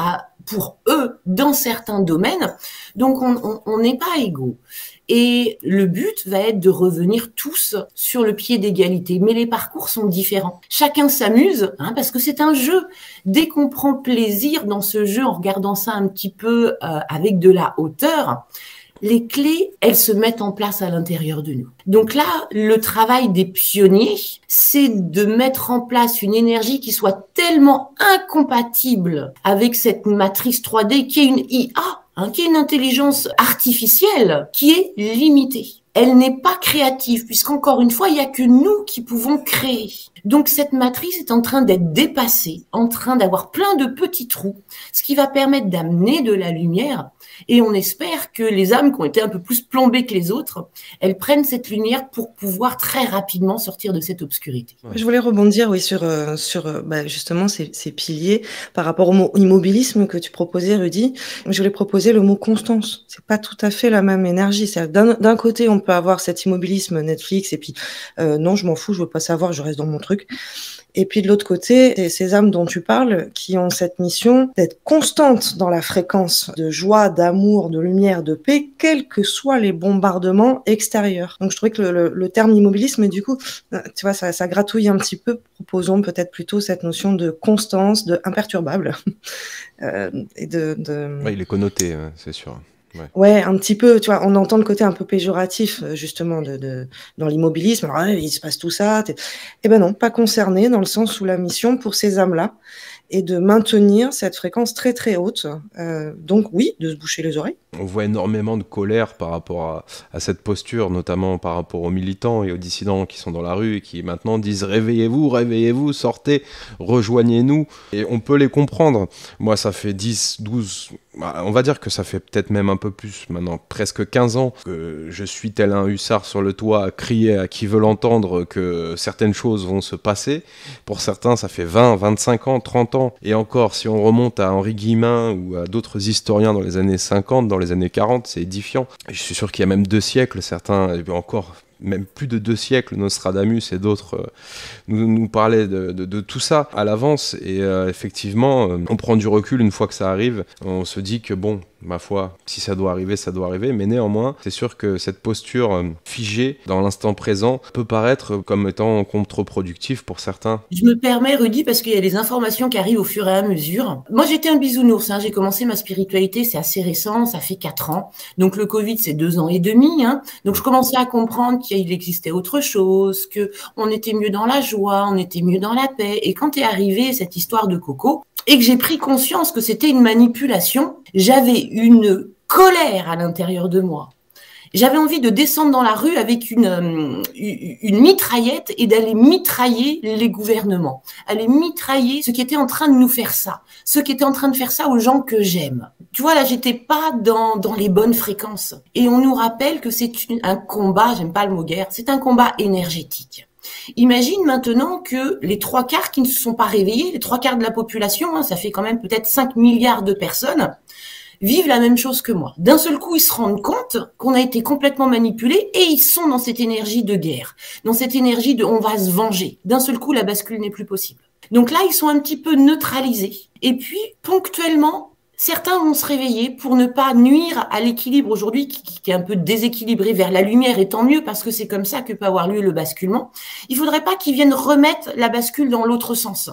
pour eux dans certains domaines. Donc on n'est pas égaux. Et le but va être de revenir tous sur le pied d'égalité. Mais les parcours sont différents. Chacun s'amuse, parce que c'est un jeu. Dès qu'on prend plaisir dans ce jeu en regardant ça un petit peu avec de la hauteur, les clés, elles se mettent en place à l'intérieur de nous. Donc là, le travail des pionniers, c'est de mettre en place une énergie qui soit tellement incompatible avec cette matrice 3D qui est une IA, qui est une intelligence artificielle qui est limitée. Elle n'est pas créative, puisqu'encore une fois, il n'y a que nous qui pouvons créer. Donc cette matrice est en train d'être dépassée, en train d'avoir plein de petits trous, ce qui va permettre d'amener de la lumière. Et on espère que les âmes qui ont été un peu plus plombées que les autres, elles prennent cette lumière pour pouvoir très rapidement sortir de cette obscurité. Je voulais rebondir sur justement ces piliers par rapport au mot immobilisme que tu proposais, Rudy. Je voulais proposer le mot constance. C'est pas tout à fait la même énergie. D'un côté, on peut avoir cet immobilisme Netflix et puis non, je m'en fous, je veux pas savoir, je reste dans mon truc. Et puis de l'autre côté, ces âmes dont tu parles, qui ont cette mission d'être constantes dans la fréquence de joie, d'amour, de lumière, de paix, quels que soient les bombardements extérieurs. Donc je trouvais que le terme immobilisme, du coup, tu vois, ça gratouille un petit peu. Proposons peut-être plutôt cette notion de constance, de imperturbable. Et Ouais, il est connoté, c'est sûr. Ouais, un petit peu, tu vois, on entend le côté un peu péjoratif, justement, dans l'immobilisme. Alors, il se passe tout ça. Eh ben non, pas concerné, dans le sens où la mission pour ces âmes-là est de maintenir cette fréquence très très haute. Donc oui, de se boucher les oreilles. On voit énormément de colère par rapport à cette posture, notamment par rapport aux militants et aux dissidents qui sont dans la rue et qui maintenant disent « Réveillez-vous, réveillez-vous, sortez, rejoignez-nous ». Et on peut les comprendre. Moi, ça fait 10, 12... On va dire que ça fait peut-être même un peu plus maintenant, presque 15 ans que je suis tel un hussard sur le toit à crier à qui veut l'entendre que certaines choses vont se passer. Pour certains, ça fait 20, 25 ans, 30 ans. Et encore, si on remonte à Henri Guillemin ou à d'autres historiens dans les années 50, dans les années 40, c'est édifiant. Et je suis sûr qu'il y a même 2 siècles, certains, et encore même plus de 2 siècles, Nostradamus et d'autres nous parlaient de tout ça à l'avance. Et effectivement, on prend du recul une fois que ça arrive. On se dit que bon, ma foi, si ça doit arriver, ça doit arriver. Mais néanmoins, c'est sûr que cette posture figée dans l'instant présent peut paraître comme étant contre-productif pour certains. Je me permets, Rudy, parce qu'il y a des informations qui arrivent au fur et à mesure. Moi, j'étais un bisounours. J'ai commencé ma spiritualité, c'est assez récent, ça fait 4 ans. Donc le Covid, c'est 2 ans et demi. Donc je commençais à comprendre qu'il existait autre chose, que on était mieux dans la joie, on était mieux dans la paix. Et quand est arrivée cette histoire de Coco, et que j'ai pris conscience que c'était une manipulation, j'avais une colère à l'intérieur de moi. J'avais envie de descendre dans la rue avec une mitraillette et d'aller mitrailler les gouvernements, aller mitrailler ceux qui étaient en train de nous faire ça, ceux qui étaient en train de faire ça aux gens que j'aime. Tu vois, là, j'étais pas dans les bonnes fréquences. Et on nous rappelle que c'est un combat, j'aime pas le mot guerre, c'est un combat énergétique. Imagine maintenant que les 3/4 qui ne se sont pas réveillés, les 3/4 de la population, ça fait quand même peut-être 5 milliards de personnes, vivent la même chose que moi. D'un seul coup, ils se rendent compte qu'on a été complètement manipulés et ils sont dans cette énergie de guerre, dans cette énergie de on va se venger. D'un seul coup, la bascule n'est plus possible. Donc là, ils sont un petit peu neutralisés. Et puis, ponctuellement, certains vont se réveiller pour ne pas nuire à l'équilibre aujourd'hui qui est un peu déséquilibré vers la lumière, et tant mieux parce que c'est comme ça que peut avoir lieu le basculement. Il faudrait pas qu'ils viennent remettre la bascule dans l'autre sens.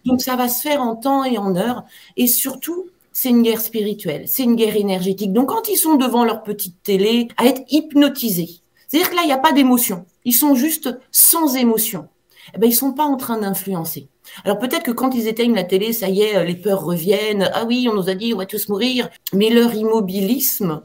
Donc ça va se faire en temps et en heure. Et surtout, c'est une guerre spirituelle, c'est une guerre énergétique. Donc quand ils sont devant leur petite télé à être hypnotisés, c'est-à-dire que là, il n'y a pas d'émotion. Ils sont juste sans émotion. Eh ben, ils sont pas en train d'influencer. Alors peut-être que quand ils éteignent la télé, ça y est, les peurs reviennent. Ah oui, on nous a dit, on va tous mourir. Mais leur immobilisme,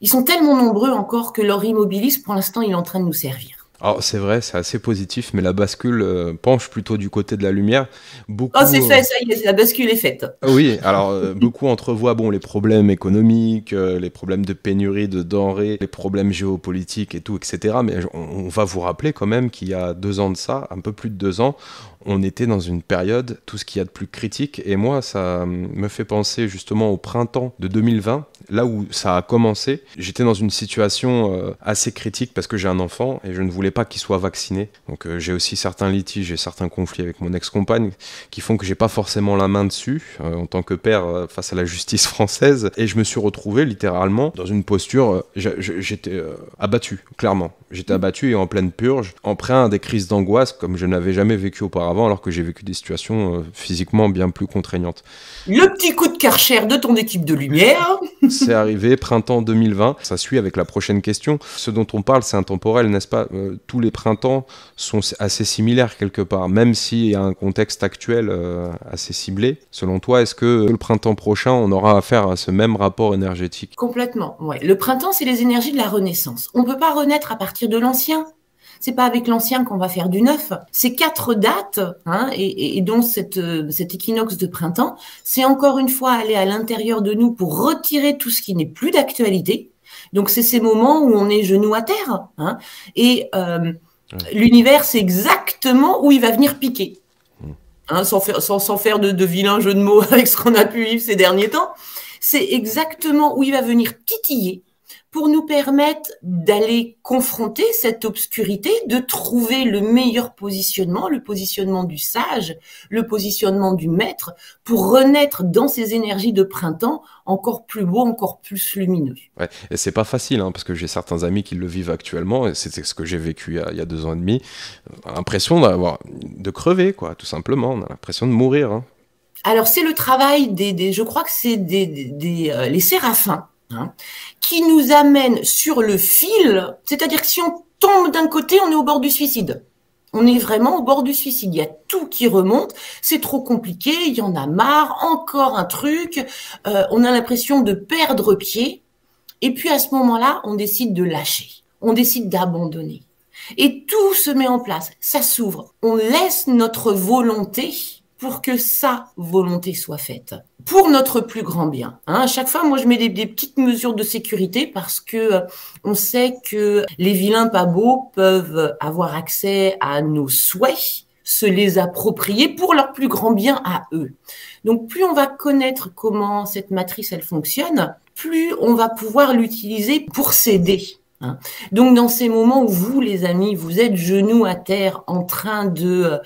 ils sont tellement nombreux encore que leur immobilisme, pour l'instant, il est en train de nous servir. Alors c'est vrai, c'est assez positif, mais la bascule penche plutôt du côté de la lumière. Oh, Beaucoup, c'est fait, ça y est, la bascule est faite. oui, alors beaucoup entrevoient bon, les problèmes économiques, les problèmes de pénurie de denrées, les problèmes géopolitiques et tout, etc. Mais on va vous rappeler quand même qu'il y a 2 ans de ça, un peu plus de 2 ans, on était dans une période, tout ce qu'il y a de plus critique. Et moi, ça me fait penser justement au printemps de 2020, là où ça a commencé. J'étais dans une situation assez critique parce que j'ai un enfant et je ne voulais pas qu'il soit vacciné. Donc j'ai aussi certains litiges et certains conflits avec mon ex-compagne qui font que j'ai pas forcément la main dessus en tant que père face à la justice française. Et je me suis retrouvé littéralement dans une posture, j'étais abattu, clairement. J'étais abattu et en pleine purge, empreint à des crises d'angoisse comme je n'avais jamais vécu auparavant, alors que j'ai vécu des situations physiquement bien plus contraignantes. Le petit coup de Karcher de ton équipe de lumière. C'est arrivé printemps 2020. Ça suit avec la prochaine question. Ce dont on parle, c'est intemporel, n'est-ce pas? Tous les printemps sont assez similaires quelque part, même s'il y a un contexte actuel assez ciblé. Selon toi, est-ce que le printemps prochain, on aura affaire à ce même rapport énergétique? Complètement, ouais. Le printemps, c'est les énergies de la renaissance. On ne peut pas renaître à partir de l'ancien. C'est pas avec l'ancien qu'on va faire du neuf. Ces 4 dates, hein, et dont cet équinoxe de printemps, c'est encore une fois aller à l'intérieur de nous pour retirer tout ce qui n'est plus d'actualité. Donc c'est ces moments où on est genou à terre, hein, et l'univers, c'est exactement où il va venir piquer. Hein, sans faire de vilains jeux de mots avec ce qu'on a pu vivre ces derniers temps. C'est exactement où il va venir titiller pour nous permettre d'aller confronter cette obscurité, de trouver le meilleur positionnement, le positionnement du sage, le positionnement du maître, pour renaître dans ces énergies de printemps encore plus beau, encore plus lumineux. Ouais, et c'est pas facile, hein, parce que j'ai certains amis qui le vivent actuellement, et c'est ce que j'ai vécu il y a 2 ans et demi. On a l'impression de crever, quoi, tout simplement. On a l'impression de mourir. Hein. Alors c'est le travail je crois que c'est les séraphins, hein, qui nous amènent sur le fil, c'est-à-dire que si on tombe d'un côté, on est au bord du suicide. On est vraiment au bord du suicide. Il y a tout qui remonte, c'est trop compliqué, il y en a marre, encore un truc, on a l'impression de perdre pied, et puis à ce moment-là, on décide de lâcher, on décide d'abandonner. Et tout se met en place, ça s'ouvre, on laisse notre volonté pour que sa volonté soit faite, pour notre plus grand bien. Hein, à chaque fois, moi, je mets des petites mesures de sécurité parce que on sait que les vilains pas beaux peuvent avoir accès à nos souhaits, se les approprier pour leur plus grand bien à eux. Donc, plus on va connaître comment cette matrice, elle fonctionne, plus on va pouvoir l'utiliser pour s'aider. Donc, dans ces moments où vous, les amis, vous êtes genoux à terre en train de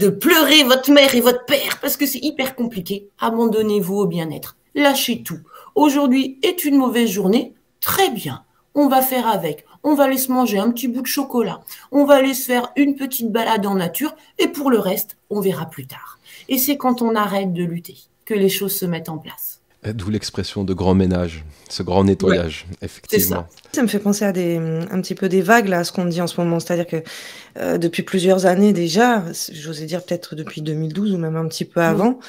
pleurer votre mère et votre père parce que c'est hyper compliqué, abandonnez-vous au bien-être. Lâchez tout. Aujourd'hui est une mauvaise journée. Très bien. On va faire avec. On va aller se manger un petit bout de chocolat. On va aller se faire une petite balade en nature. Et pour le reste, on verra plus tard. Et c'est quand on arrête de lutter que les choses se mettent en place. D'où l'expression de grand ménage, ce grand nettoyage, ouais, effectivement. Ça me fait penser à un petit peu des vagues, là, ce qu'on dit en ce moment. C'est-à-dire que depuis plusieurs années déjà, j'osais dire peut-être depuis 2012 ou même un petit peu avant,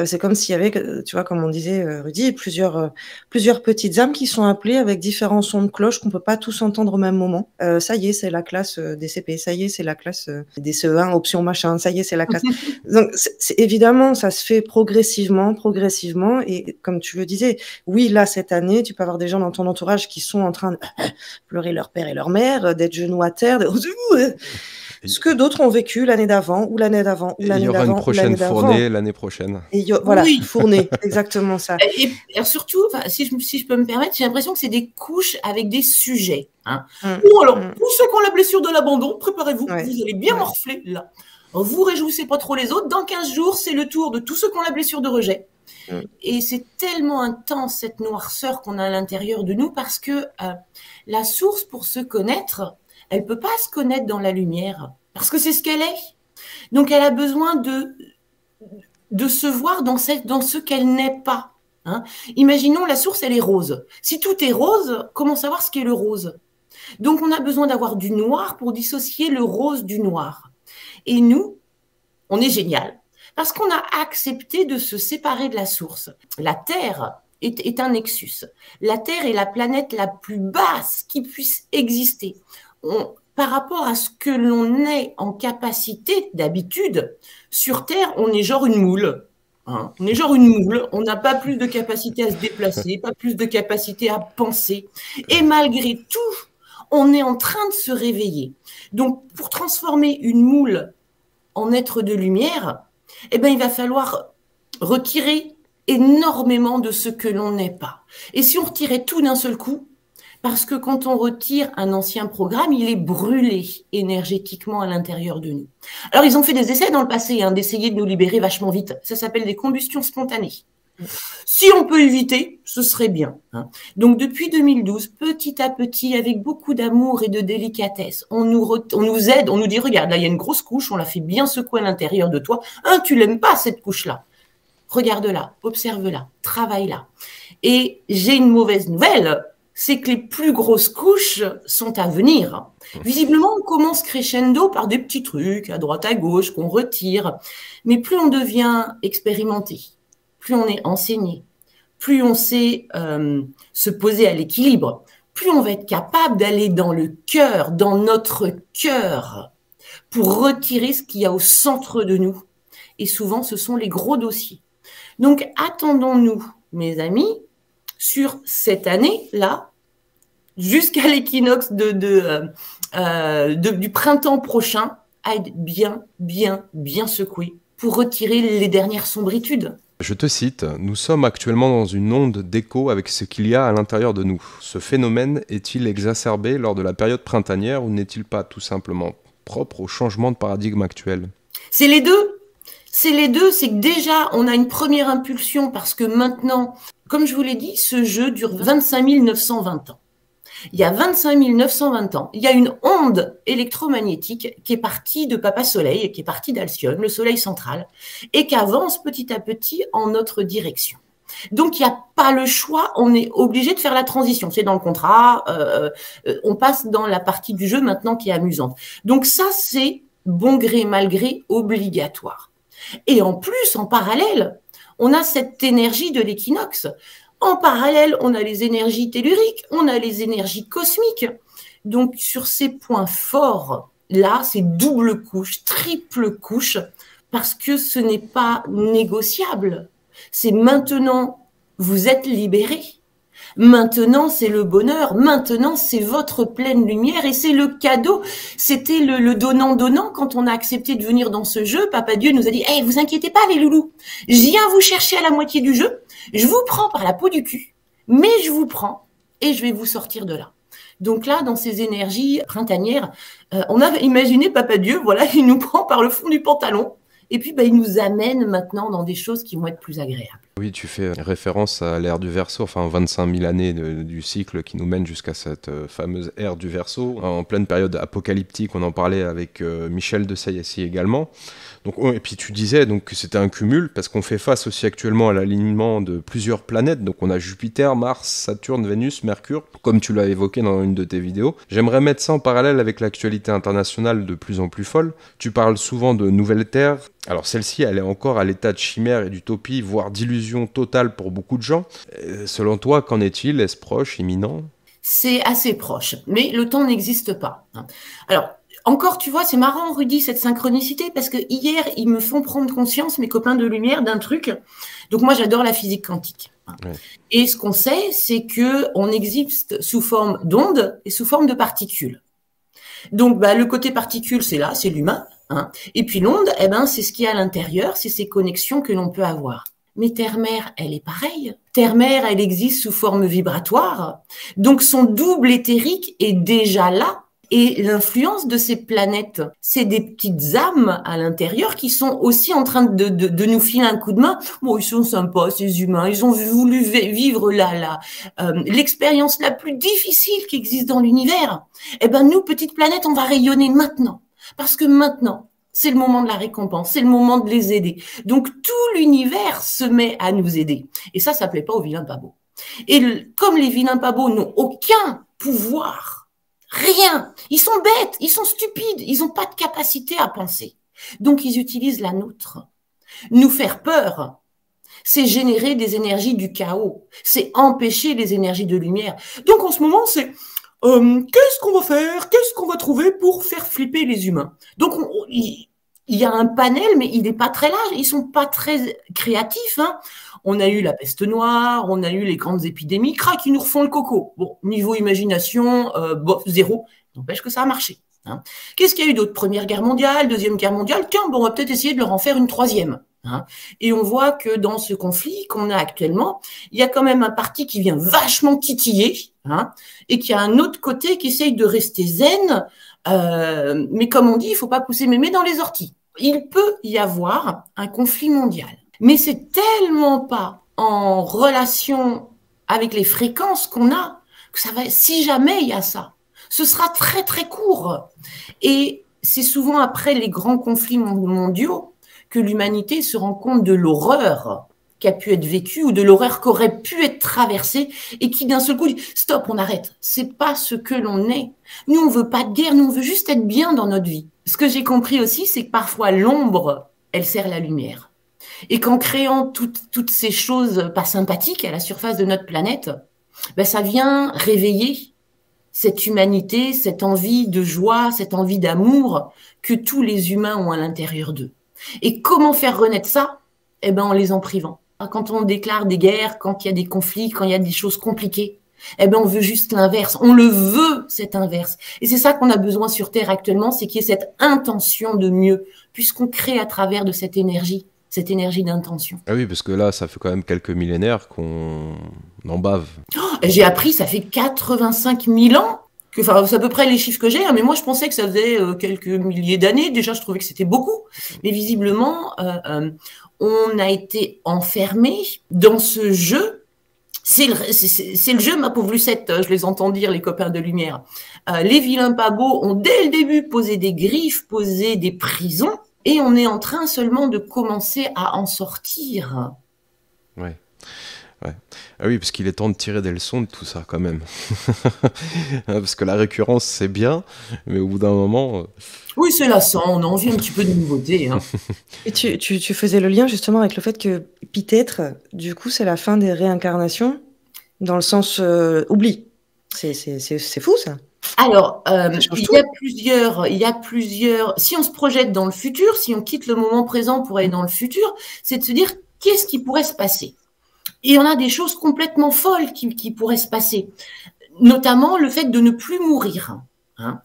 c'est comme s'il y avait, tu vois, comme on disait, Rudy, plusieurs petites âmes qui sont appelées avec différents sons de cloche qu'on peut pas tous entendre au même moment. Ça y est, c'est la classe des CP. Ça y est, c'est la classe des CE1, option machin. Ça y est, c'est la classe. Donc, évidemment, ça se fait progressivement. Et comme tu le disais, oui, là, cette année, tu peux avoir des gens dans ton entourage qui sont en train de pleurer leur père et leur mère, d'être genoux à terre, ce que d'autres ont vécu l'année d'avant, ou l'année d'avant, ou l'année d'avant. Il y aura une prochaine fournée l'année prochaine. Voilà, oui. Fournée, exactement ça. Et surtout, si je peux me permettre, j'ai l'impression que c'est des couches avec des sujets. Hein. Ou alors, pour ceux qui ont la blessure de l'abandon, préparez-vous, vous allez bien morfler là. Vous réjouissez pas trop les autres. Dans 15 jours, c'est le tour de tous ceux qui ont la blessure de rejet. Et c'est tellement intense, cette noirceur qu'on a à l'intérieur de nous, parce que la source, pour se connaître, elle peut pas se connaître dans la lumière, parce que c'est ce qu'elle est. Donc, elle a besoin de se voir dans ce qu'elle n'est pas. Hein. Imaginons, la source, elle est rose. Si tout est rose, comment savoir ce qu'est le rose? Donc, on a besoin d'avoir du noir pour dissocier le rose du noir. Et nous, on est génial. Parce qu'on a accepté de se séparer de la source. La Terre est un nexus. La Terre est la planète la plus basse qui puisse exister. par rapport à ce que l'on est en capacité d'habitude. Sur Terre, on est genre une moule. Hein, on est genre une moule, on n'a pas plus de capacité à se déplacer, pas plus de capacité à penser. Et malgré tout, on est en train de se réveiller. Donc, pour transformer une moule en être de lumière, eh ben, il va falloir retirer énormément de ce que l'on n'est pas. Et si on retirait tout d'un seul coup, parce que quand on retire un ancien programme, il est brûlé énergétiquement à l'intérieur de nous. Alors, ils ont fait des essais dans le passé, hein, d'essayer de nous libérer vachement vite. Ça s'appelle des combustions spontanées. Si on peut éviter, ce serait bien. Hein. Donc, depuis 2012, petit à petit, avec beaucoup d'amour et de délicatesse, on nous aide, on nous dit, regarde, là, il y a une grosse couche, on la fait bien secouer à l'intérieur de toi. Tu l'aimes pas, cette couche-là. Regarde-la, observe-la, travaille-la. Et j'ai une mauvaise nouvelle, c'est que les plus grosses couches sont à venir. Visiblement, on commence crescendo par des petits trucs à droite, à gauche, qu'on retire. Mais plus on devient expérimenté, plus on est enseigné, plus on sait se poser à l'équilibre, plus on va être capable d'aller dans le cœur, dans notre cœur, pour retirer ce qu'il y a au centre de nous. Et souvent, ce sont les gros dossiers. Donc, attendons-nous, mes amis, sur cette année-là, jusqu'à l'équinoxe du printemps prochain, à être bien secoué pour retirer les dernières sombritudes. Je te cite, « Nous sommes actuellement dans une onde d'écho avec ce qu'il y a à l'intérieur de nous. Ce phénomène est-il exacerbé lors de la période printanière ou n'est-il pas tout simplement propre au changement de paradigme actuel ?» C'est les deux. C'est les deux, c'est que déjà, on a une première impulsion parce que maintenant, comme je vous l'ai dit, ce jeu dure 25 920 ans. Il y a 25 920 ans, il y a une onde électromagnétique qui est partie de Papa Soleil, qui est partie d'Alcyone, le Soleil central, et qui avance petit à petit en notre direction. Donc, il n'y a pas le choix, on est obligé de faire la transition. C'est dans le contrat, on passe dans la partie du jeu maintenant qui est amusante. Donc ça, c'est bon gré, mal gré, obligatoire. Et en plus, en parallèle, on a cette énergie de l'équinoxe. En parallèle, on a les énergies telluriques, on a les énergies cosmiques. Donc, sur ces points forts, là, c'est double couche, triple couche, parce que ce n'est pas négociable. C'est maintenant, vous êtes libérés. Maintenant, c'est le bonheur. Maintenant, c'est votre pleine lumière et c'est le cadeau. C'était le donnant-donnant quand on a accepté de venir dans ce jeu. Papa Dieu nous a dit, hey, vous inquiétez pas, les loulous. Je viens vous chercher à la moitié du jeu. Je vous prends par la peau du cul, mais je vous prends et je vais vous sortir de là. Donc là, dans ces énergies printanières, on a imaginé Papa Dieu, voilà, il nous prend par le fond du pantalon et puis il nous amène maintenant dans des choses qui vont être plus agréables. Oui, tu fais référence à l'ère du Verseau, enfin 25 000 années du cycle qui nous mène jusqu'à cette fameuse ère du Verseau, en pleine période apocalyptique. On en parlait avec Michel de Sayassi également. Donc, et puis tu disais donc, que c'était un cumul, parce qu'on fait face aussi actuellement à l'alignement de plusieurs planètes. Donc on a Jupiter, Mars, Saturne, Vénus, Mercure, comme tu l'as évoqué dans une de tes vidéos. J'aimerais mettre ça en parallèle avec l'actualité internationale de plus en plus folle. Tu parles souvent de nouvelles terres. Alors celle-ci, elle est encore à l'état de chimère et d'utopie, voire d'illusion totale pour beaucoup de gens. Selon toi, qu'en est-il? Est-ce proche, imminent? C'est assez proche, mais le temps n'existe pas. Alors, encore, tu vois, c'est marrant, Rudy, cette synchronicité, parce que hier, ils me font prendre conscience, mes copains de lumière, d'un truc. Donc moi, j'adore la physique quantique. Ouais. Et ce qu'on sait, c'est que on existe sous forme d'ondes et sous forme de particules. Donc, le côté particule, c'est là, c'est l'humain. Hein. Et puis l'onde, c'est ce qu'il y a à l'intérieur, c'est ces connexions que l'on peut avoir. Mais Terre-Mère, elle est pareille. Terre-Mère, elle existe sous forme vibratoire. Donc son double éthérique est déjà là. Et l'influence de ces planètes, c'est des petites âmes à l'intérieur qui sont aussi en train de nous filer un coup de main. Bon, ils sont sympas, ces humains. Ils ont voulu vivre l'expérience la plus difficile qui existe dans l'univers. Nous, petites planètes, on va rayonner maintenant. Parce que maintenant, c'est le moment de la récompense, c'est le moment de les aider. Donc, tout l'univers se met à nous aider. Et ça plaît pas aux vilains pas beaux. Et comme les vilains pas beaux n'ont aucun pouvoir, rien, ils sont bêtes, ils sont stupides, ils n'ont pas de capacité à penser. Donc, ils utilisent la nôtre. Nous faire peur, c'est générer des énergies du chaos, c'est empêcher les énergies de lumière. Donc, en ce moment, c'est... Qu'est-ce qu'on va faire? Qu'est-ce qu'on va trouver pour faire flipper les humains? Donc, il y a un panel, mais il n'est pas très large. Ils sont pas très créatifs. Hein. On a eu la peste noire, on a eu les grandes épidémies. Crac, ils nous refont le coco. Bon, niveau imagination, bof, zéro. N'empêche que ça a marché. Hein. Qu'est-ce qu'il y a eu d'autre? Première Guerre mondiale, Deuxième Guerre mondiale. Tiens, bon, on va peut-être essayer de leur en faire une troisième. Hein. Et on voit que dans ce conflit qu'on a actuellement, il y a quand même un parti qui vient vachement titiller, hein, et qu'il y a un autre côté qui essaye de rester zen. Mais comme on dit, il faut pas pousser mémé dans les orties. Il peut y avoir un conflit mondial, mais c'est tellement pas en relation avec les fréquences qu'on a que ça va. Si jamais il y a ça, ce sera très très court. Et c'est souvent après les grands conflits mondiaux que l'humanité se rend compte de l'horreur qui a pu être vécue ou de l'horreur qui aurait pu être traversée et qui d'un seul coup dit stop, on arrête. C'est pas ce que l'on est. Nous, on veut pas de guerre, nous, on veut juste être bien dans notre vie. Ce que j'ai compris aussi, c'est que parfois l'ombre, elle sert la lumière. Et qu'en créant toutes ces choses pas sympathiques à la surface de notre planète, ben, ça vient réveiller cette humanité, cette envie de joie, cette envie d'amour que tous les humains ont à l'intérieur d'eux. Et comment faire renaître ça? Eh ben, en les en privant. Quand on déclare des guerres, quand il y a des conflits, quand il y a des choses compliquées, eh ben, on veut juste l'inverse. On le veut, cet inverse. Et c'est ça qu'on a besoin sur Terre actuellement, c'est qu'il y ait cette intention de mieux, puisqu'on crée à travers de cette énergie d'intention. Ah oui, parce que là, ça fait quand même quelques millénaires qu'on en bave. Oh, j'ai appris, ça fait 85 000 ans. Enfin, c'est à peu près les chiffres que j'ai, hein, mais moi je pensais que ça faisait quelques milliers d'années. Déjà, je trouvais que c'était beaucoup. Mais visiblement, on a été enfermés dans ce jeu. C'est le jeu, ma pauvre Lucette, je les entends dire, les copains de lumière. Les vilains pas beaux ont dès le début posé des griffes, posé des prisons, et on est en train seulement de commencer à en sortir. Ouais. Ouais. Ah oui, parce qu'il est temps de tirer des leçons de tout ça quand même. Parce que la récurrence c'est bien, mais au bout d'un moment... Oui, c'est lassant, on a envie un petit peu de nouveauté. Hein. Et tu faisais le lien justement avec le fait que peut-être, du coup, c'est la fin des réincarnations, dans le sens oubli. C'est fou ça. Alors, il y a plusieurs... Si on se projette dans le futur, si on quitte le moment présent pour aller dans le futur, c'est de se dire qu'est-ce qui pourrait se passer. Et on a des choses complètement folles qui pourraient se passer, notamment le fait de ne plus mourir. Hein.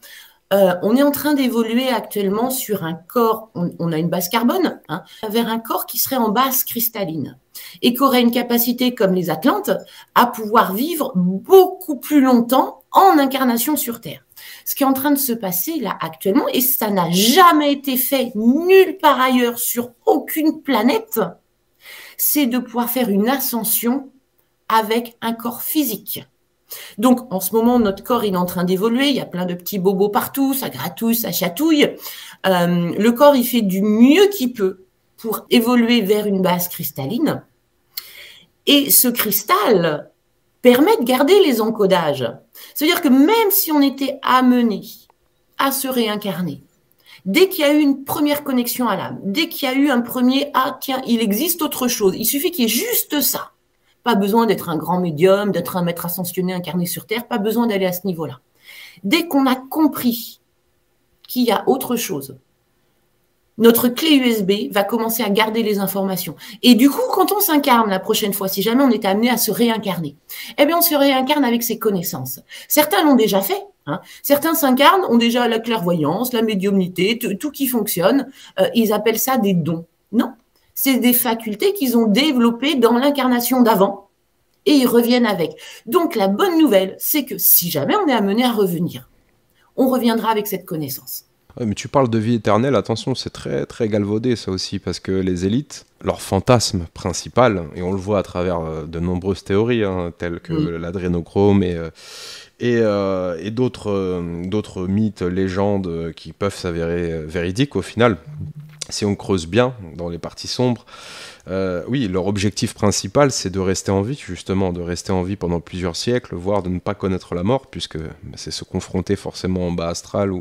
On est en train d'évoluer actuellement sur un corps, on a une base carbone, hein, vers un corps qui serait en base cristalline et qui aurait une capacité, comme les Atlantes, à pouvoir vivre beaucoup plus longtemps en incarnation sur Terre. Ce qui est en train de se passer là actuellement, et ça n'a jamais été fait nulle part ailleurs sur aucune planète, c'est de pouvoir faire une ascension avec un corps physique. Donc, en ce moment, notre corps, il est en train d'évoluer. Il y a plein de petits bobos partout, ça gratouille, ça chatouille. Le corps, il fait du mieux qu'il peut pour évoluer vers une base cristalline. Et ce cristal permet de garder les encodages. C'est-à-dire que même si on était amené à se réincarner, dès qu'il y a eu une première connexion à l'âme, dès qu'il y a eu un premier « Ah, tiens, il existe autre chose », il suffit qu'il y ait juste ça. Pas besoin d'être un grand médium, d'être un maître ascensionné incarné sur Terre, pas besoin d'aller à ce niveau-là. Dès qu'on a compris qu'il y a autre chose, notre clé USB va commencer à garder les informations. Et du coup, quand on s'incarne la prochaine fois, si jamais on est amené à se réincarner, eh bien, on se réincarne avec ses connaissances. Certains l'ont déjà fait. Hein. Certains s'incarnent, ont déjà la clairvoyance, la médiumnité, tout qui fonctionne. Ils appellent ça des dons. Non, c'est des facultés qu'ils ont développées dans l'incarnation d'avant et ils reviennent avec. Donc, la bonne nouvelle, c'est que si jamais on est amené à revenir, on reviendra avec cette connaissance. Ouais, mais tu parles de vie éternelle, attention, c'est très très galvaudé ça aussi, parce que les élites, leur fantasme principal, et on le voit à travers de nombreuses théories, hein, telles que l'adrénochrome et d'autres mythes, légendes qui peuvent s'avérer véridiques au final, si on creuse bien dans les parties sombres. Oui, leur objectif principal, c'est de rester en vie, justement, de rester en vie pendant plusieurs siècles, voire de ne pas connaître la mort, puisque c'est se confronter forcément en bas astral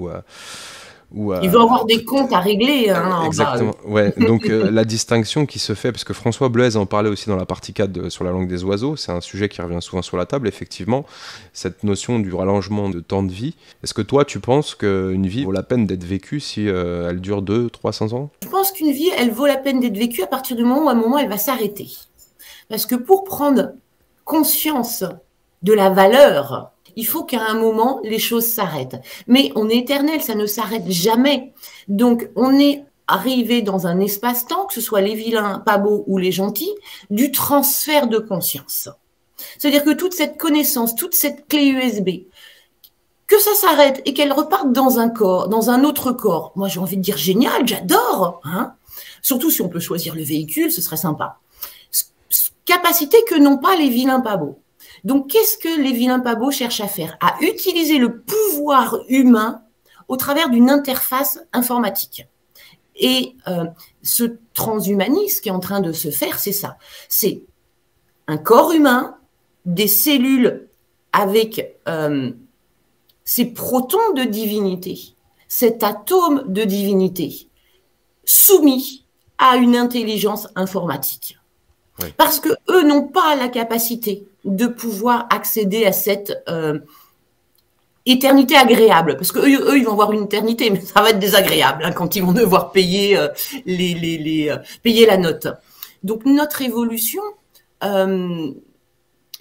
Il veut avoir des comptes à régler en Exactement, bas. ouais. Donc la distinction qui se fait, parce que François Bleuez en parlait aussi dans la partie 4 sur la langue des oiseaux, c'est un sujet qui revient souvent sur la table, effectivement, cette notion du rallongement de temps de vie. Est-ce que toi, tu penses qu'une vie vaut la peine d'être vécue si elle dure 200-300 ans? Je pense qu'une vie, elle vaut la peine d'être vécue à partir du moment où, à un moment, elle va s'arrêter. Parce que pour prendre conscience de la valeur, il faut qu'à un moment, les choses s'arrêtent. Mais on est éternel, ça ne s'arrête jamais. Donc, on est arrivé dans un espace-temps, que ce soit les vilains, pas beaux ou les gentils, du transfert de conscience. C'est-à-dire que toute cette connaissance, toute cette clé USB, que ça s'arrête et qu'elle reparte dans un corps, dans un autre corps, moi j'ai envie de dire génial, j'adore, hein. Surtout si on peut choisir le véhicule, ce serait sympa. Capacité que n'ont pas les vilains pas beaux. Donc, qu'est-ce que les vilains pas beaux cherchent à faire? À utiliser le pouvoir humain au travers d'une interface informatique. Et ce transhumanisme qui est en train de se faire, c'est ça. C'est un corps humain, des cellules avec ces protons de divinité, cet atome de divinité, soumis à une intelligence informatique. Oui. Parce que eux n'ont pas la capacité de pouvoir accéder à cette éternité agréable. Parce que eux, ils vont avoir une éternité, mais ça va être désagréable hein, quand ils vont devoir payer payer la note. Donc notre évolution.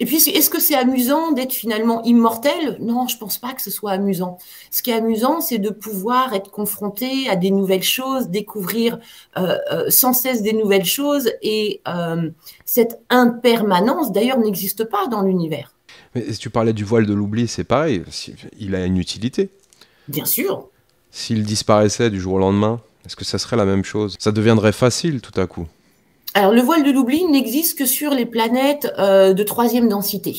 Et puis, est-ce que c'est amusant d'être finalement immortel? Non, je pense pas que ce soit amusant. Ce qui est amusant, c'est de pouvoir être confronté à des nouvelles choses, découvrir sans cesse des nouvelles choses. Et cette impermanence, d'ailleurs, n'existe pas dans l'univers. Mais si tu parlais du voile de l'oubli, c'est pareil. Il a une utilité. Bien sûr. S'il disparaissait du jour au lendemain, est-ce que ça serait la même chose? Ça deviendrait facile tout à coup. Alors, le voile de l'oubli n'existe que sur les planètes de troisième densité.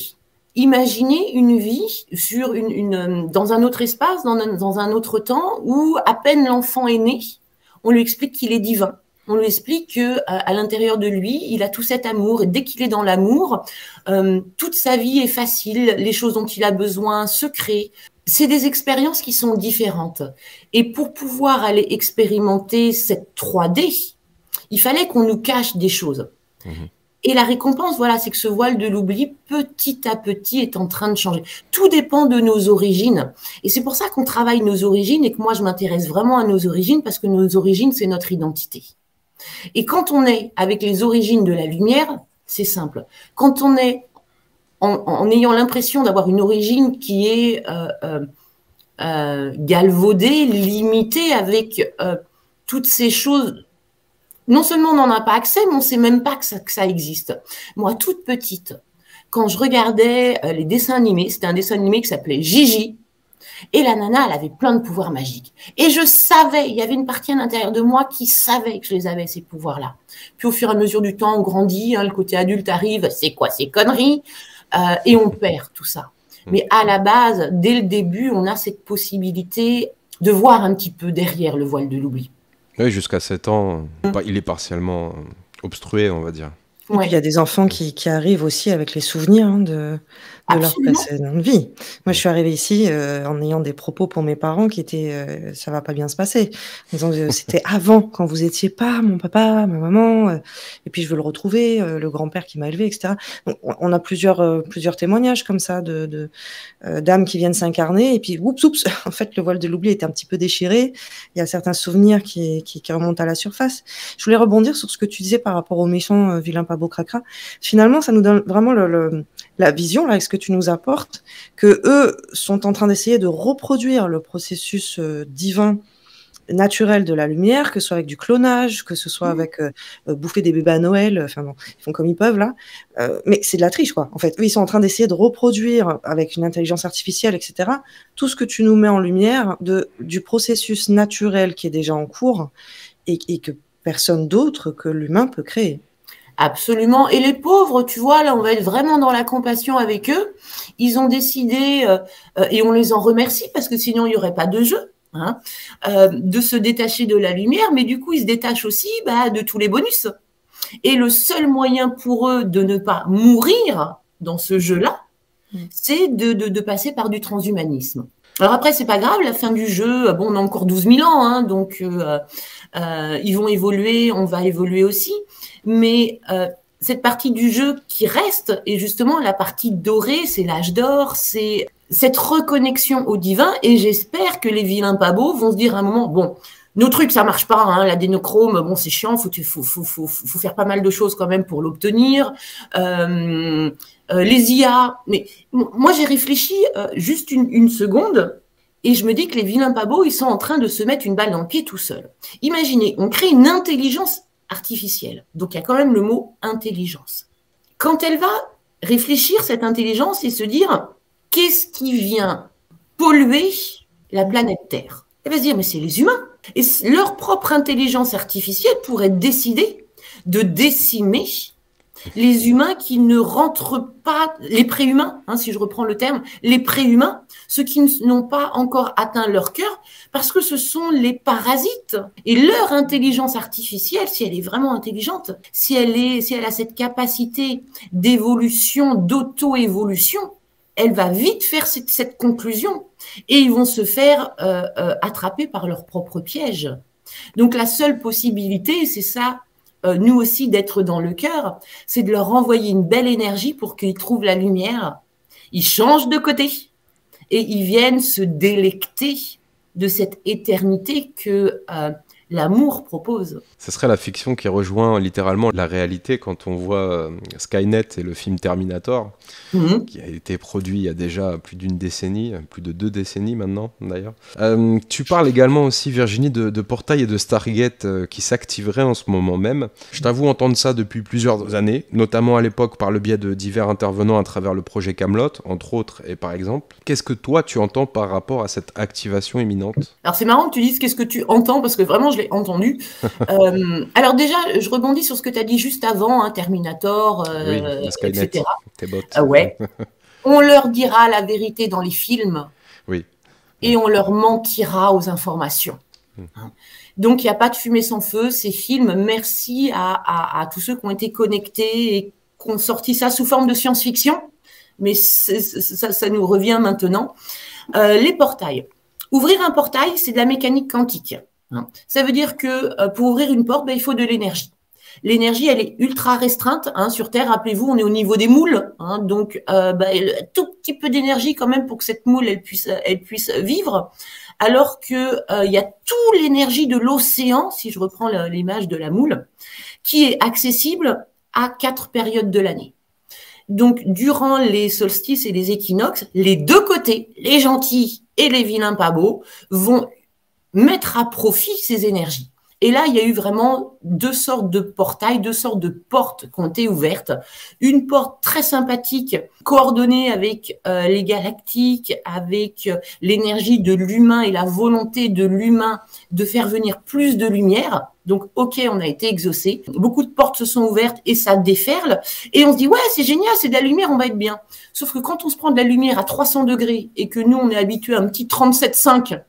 Imaginez une vie sur dans un autre espace, dans un autre temps, où à peine l'enfant est né, on lui explique qu'il est divin. On lui explique que à l'intérieur de lui, il a tout cet amour. Et dès qu'il est dans l'amour, toute sa vie est facile. Les choses dont il a besoin se créent. C'est des expériences qui sont différentes. Et pour pouvoir aller expérimenter cette 3D, il fallait qu'on nous cache des choses. Mmh. Et la récompense, voilà, c'est que ce voile de l'oubli, petit à petit, est en train de changer. Tout dépend de nos origines. Et c'est pour ça qu'on travaille nos origines et que moi, je m'intéresse vraiment à nos origines parce que nos origines, c'est notre identité. Et quand on est avec les origines de la lumière, c'est simple. Quand on est en ayant l'impression d'avoir une origine qui est galvaudée, limitée avec toutes ces choses. Non seulement on n'en a pas accès, mais on ne sait même pas que ça existe. Moi, toute petite, quand je regardais les dessins animés, c'était un dessin animé qui s'appelait Gigi, et la nana, elle avait plein de pouvoirs magiques. Et je savais, il y avait une partie à l'intérieur de moi qui savait que je les avais, ces pouvoirs-là. Puis au fur et à mesure du temps, on grandit, hein, le côté adulte arrive, c'est quoi ces conneries et on perd tout ça. Mais à la base, dès le début, on a cette possibilité de voir un petit peu derrière le voile de l'oubli. Oui, jusqu'à 7 ans, il est partiellement obstrué, on va dire. Et puis, il y a des enfants qui arrivent aussi avec les souvenirs hein, de leur précédente vie. Moi, je suis arrivée ici en ayant des propos pour mes parents qui étaient ça va pas bien se passer. En disant c'était avant, quand vous étiez pas mon papa, ma maman, et puis je veux le retrouver, le grand-père qui m'a élevé, etc. Donc, on a plusieurs témoignages comme ça d'âmes qui viennent s'incarner, et puis oups, en fait, le voile de l'oubli est un petit peu déchiré. Il y a certains souvenirs qui remontent à la surface. Je voulais rebondir sur ce que tu disais par rapport aux méchants vilains pas beaux cracra. Finalement, ça nous donne vraiment la vision, là, avec ce que tu nous apportes, que eux sont en train d'essayer de reproduire le processus divin, naturel de la lumière, que ce soit avec du clonage, que ce soit avec bouffer des bébés à Noël, enfin bon, ils font comme ils peuvent là, mais c'est de la triche quoi. En fait, eux ils sont en train d'essayer de reproduire avec une intelligence artificielle, etc. tout ce que tu nous mets en lumière du processus naturel qui est déjà en cours et que personne d'autre que l'humain peut créer. Absolument. Et les pauvres, tu vois, là, on va être vraiment dans la compassion avec eux. Ils ont décidé, et on les en remercie parce que sinon il n'y aurait pas de jeu, hein, de se détacher de la lumière. Mais du coup, ils se détachent aussi de tous les bonus. Et le seul moyen pour eux de ne pas mourir dans ce jeu-là, c'est de passer par du transhumanisme. Alors après, c'est pas grave, la fin du jeu, bon, on a encore 12 000 ans, hein, donc ils vont évoluer, on va évoluer aussi. Mais cette partie du jeu qui reste, et justement la partie dorée, c'est l'âge d'or, c'est cette reconnexion au divin, et j'espère que les vilains pas beaux vont se dire à un moment, bon, nos trucs, ça marche pas, hein, l'adénochrome, bon, c'est chiant, faut faire pas mal de choses quand même pour l'obtenir. Les IA, mais moi j'ai réfléchi juste une seconde, et je me dis que les vilains pas beaux, ils sont en train de se mettre une balle dans le pied tout seuls. Imaginez, on crée une intelligence artificielle, donc il y a quand même le mot intelligence. Quand elle va réfléchir, cette intelligence, et se dire, qu'est-ce qui vient polluer la planète Terre? Elle va se dire, mais c'est les humains. Et leur propre intelligence artificielle pourrait décider de décimer les humains qui ne rentrent pas, les préhumains, hein, si je reprends le terme, les préhumains, ceux qui n'ont pas encore atteint leur cœur, parce que ce sont les parasites. Et leur intelligence artificielle, si elle est vraiment intelligente, si elle a cette capacité d'évolution, d'auto-évolution, elle va vite faire cette conclusion et ils vont se faire attraper par leur propre piège. Donc la seule possibilité, c'est ça, nous aussi, d'être dans le cœur, c'est de leur envoyer une belle énergie pour qu'ils trouvent la lumière. Ils changent de côté et ils viennent se délecter de cette éternité que l'amour propose. Ce serait la fiction qui rejoint littéralement la réalité quand on voit Skynet et le film Terminator, qui a été produit il y a déjà plus d'une décennie, plus de 2 décennies maintenant d'ailleurs. Tu parles également aussi, Virginie, de portails et de Stargate qui s'activeraient en ce moment même. Je t'avoue entendre ça depuis plusieurs années, notamment à l'époque par le biais de divers intervenants à travers le projet Camelot, entre autres, et par exemple. Qu'est-ce que toi tu entends par rapport à cette activation imminente? Alors c'est marrant que tu dises qu'est-ce que tu entends, parce que vraiment je l'ai entendu. Alors déjà, je rebondis sur ce que tu as dit juste avant, hein, Terminator, oui, Skynet, etc. Tes bots. Ouais. On leur dira la vérité dans les films, oui. Et on leur mentira aux informations. Donc il n'y a pas de fumée sans feu, ces films. Merci à tous ceux qui ont été connectés et qui ont sorti ça sous forme de science-fiction, mais ça nous revient maintenant. Les portails. Ouvrir un portail, c'est de la mécanique quantique. Ça veut dire que pour ouvrir une porte, il faut de l'énergie. L'énergie, elle est ultra restreinte. Sur Terre, rappelez-vous, on est au niveau des moules. Donc, tout petit peu d'énergie quand même pour que cette moule, elle puisse vivre. Alors que il y a toute l'énergie de l'océan, si je reprends l'image de la moule, qui est accessible à 4 périodes de l'année. Donc, durant les solstices et les équinoxes, les deux côtés, les gentils et les vilains pas beaux, vont mettre à profit ces énergies. Et là, il y a eu vraiment 2 sortes de portails, 2 sortes de portes qui ont été ouvertes. Une porte très sympathique, coordonnée avec les galactiques, avec l'énergie de l'humain et la volonté de l'humain de faire venir plus de lumière. Donc, ok, on a été exaucé. Beaucoup de portes se sont ouvertes et ça déferle. Et on se dit, ouais, c'est génial, c'est de la lumière, on va être bien. Sauf que quand on se prend de la lumière à 300 degrés et que nous, on est habitué à un petit 37,5,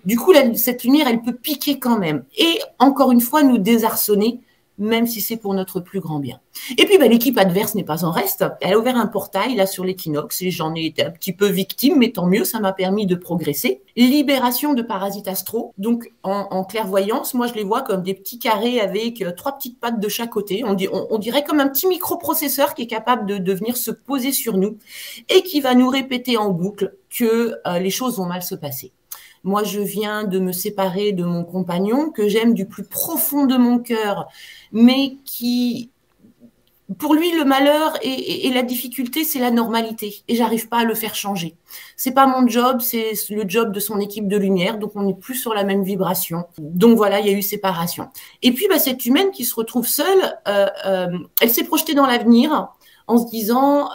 du coup, cette lumière, elle peut piquer quand même. Et encore une fois, nous désarçonner, même si c'est pour notre plus grand bien. Et puis, l'équipe adverse n'est pas en reste. Elle a ouvert un portail, là, sur l'équinoxe, et j'en ai été un petit peu victime, mais tant mieux, ça m'a permis de progresser. Libération de parasites astraux. Donc, en clairvoyance, moi, je les vois comme des petits carrés avec 3 petites pattes de chaque côté. On dirait comme un petit microprocesseur qui est capable de venir se poser sur nous et qui va nous répéter en boucle que les choses vont mal se passer. Moi, je viens de me séparer de mon compagnon que j'aime du plus profond de mon cœur, mais qui, pour lui, le malheur et la difficulté, c'est la normalité. Et j'arrive pas à le faire changer. C'est pas mon job, c'est le job de son équipe de lumière, donc on n'est plus sur la même vibration. Donc voilà, il y a eu séparation. Et puis, cette humaine qui se retrouve seule, elle s'est projetée dans l'avenir en se disant...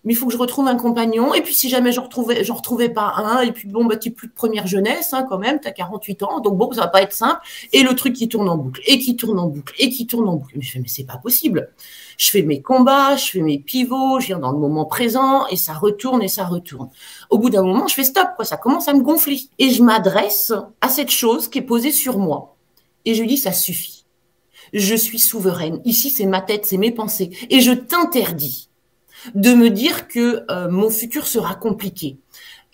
mais il faut que je retrouve un compagnon. Et puis, si jamais j'en retrouvais pas un, et puis t'es plus de première jeunesse, quand même, t'as 48 ans, donc ça va pas être simple. Et le truc qui tourne en boucle, et qui tourne en boucle, et qui tourne en boucle. Mais je fais, mais c'est pas possible. Je fais mes combats, je fais mes pivots, je viens dans le moment présent, et ça retourne, et ça retourne. Au bout d'un moment, je fais stop, ça commence à me gonfler. Et je m'adresse à cette chose qui est posée sur moi. Et je lui dis, ça suffit. Je suis souveraine. Ici, c'est ma tête, c'est mes pensées. Et je t'interdis de me dire que mon futur sera compliqué.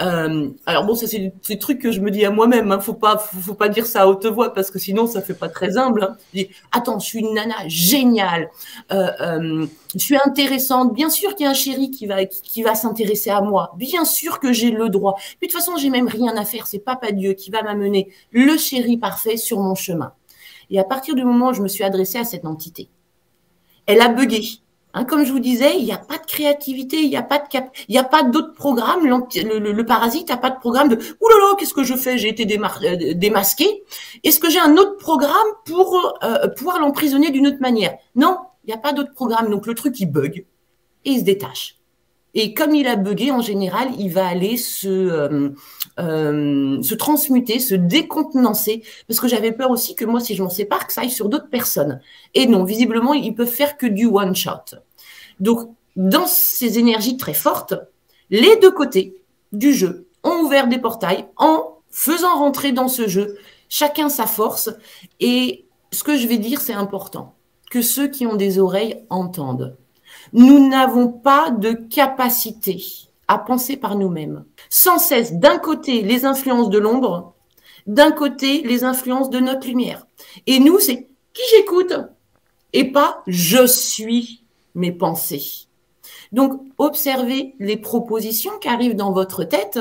Alors bon, ça c'est des trucs que je me dis à moi-même, hein. Faut pas dire ça à haute voix parce que sinon ça fait pas très humble, hein. Je dis, attends, je suis une nana géniale, je suis intéressante. Bien sûr qu'il y a un chéri qui va s'intéresser à moi. Bien sûr que j'ai le droit. Puis de toute façon, j'ai même rien à faire. C'est Papa Dieu qui va m'amener le chéri parfait sur mon chemin. Et à partir du moment où je me suis adressée à cette entité, elle a bugué. Hein, comme je vous disais, il n'y a pas de créativité, il n'y a pas d'autres programmes. Le parasite n'a pas de programme de « Ouh là là, qu'est-ce que je fais? J'ai été démasqué. Est-ce que j'ai un autre programme pour pouvoir l'emprisonner d'une autre manière ?» Non, il n'y a pas d'autre programme. Donc le truc, il bug et il se détache. Et comme il a bugué, en général, il va aller se transmuter, se décontenancer, parce que j'avais peur aussi que moi, si je m'en sépare, que ça aille sur d'autres personnes. Et non, visiblement, ils peuvent faire que du one shot. Donc, dans ces énergies très fortes, les deux côtés du jeu ont ouvert des portails en faisant rentrer dans ce jeu chacun sa force. Et ce que je vais dire, c'est important, que ceux qui ont des oreilles entendent. Nous n'avons pas de capacité à penser par nous-mêmes. Sans cesse, d'un côté, les influences de l'ombre, d'un côté, les influences de notre lumière. Et nous, c'est qui j'écoute et pas je suis mes pensées. Donc, observez les propositions qui arrivent dans votre tête.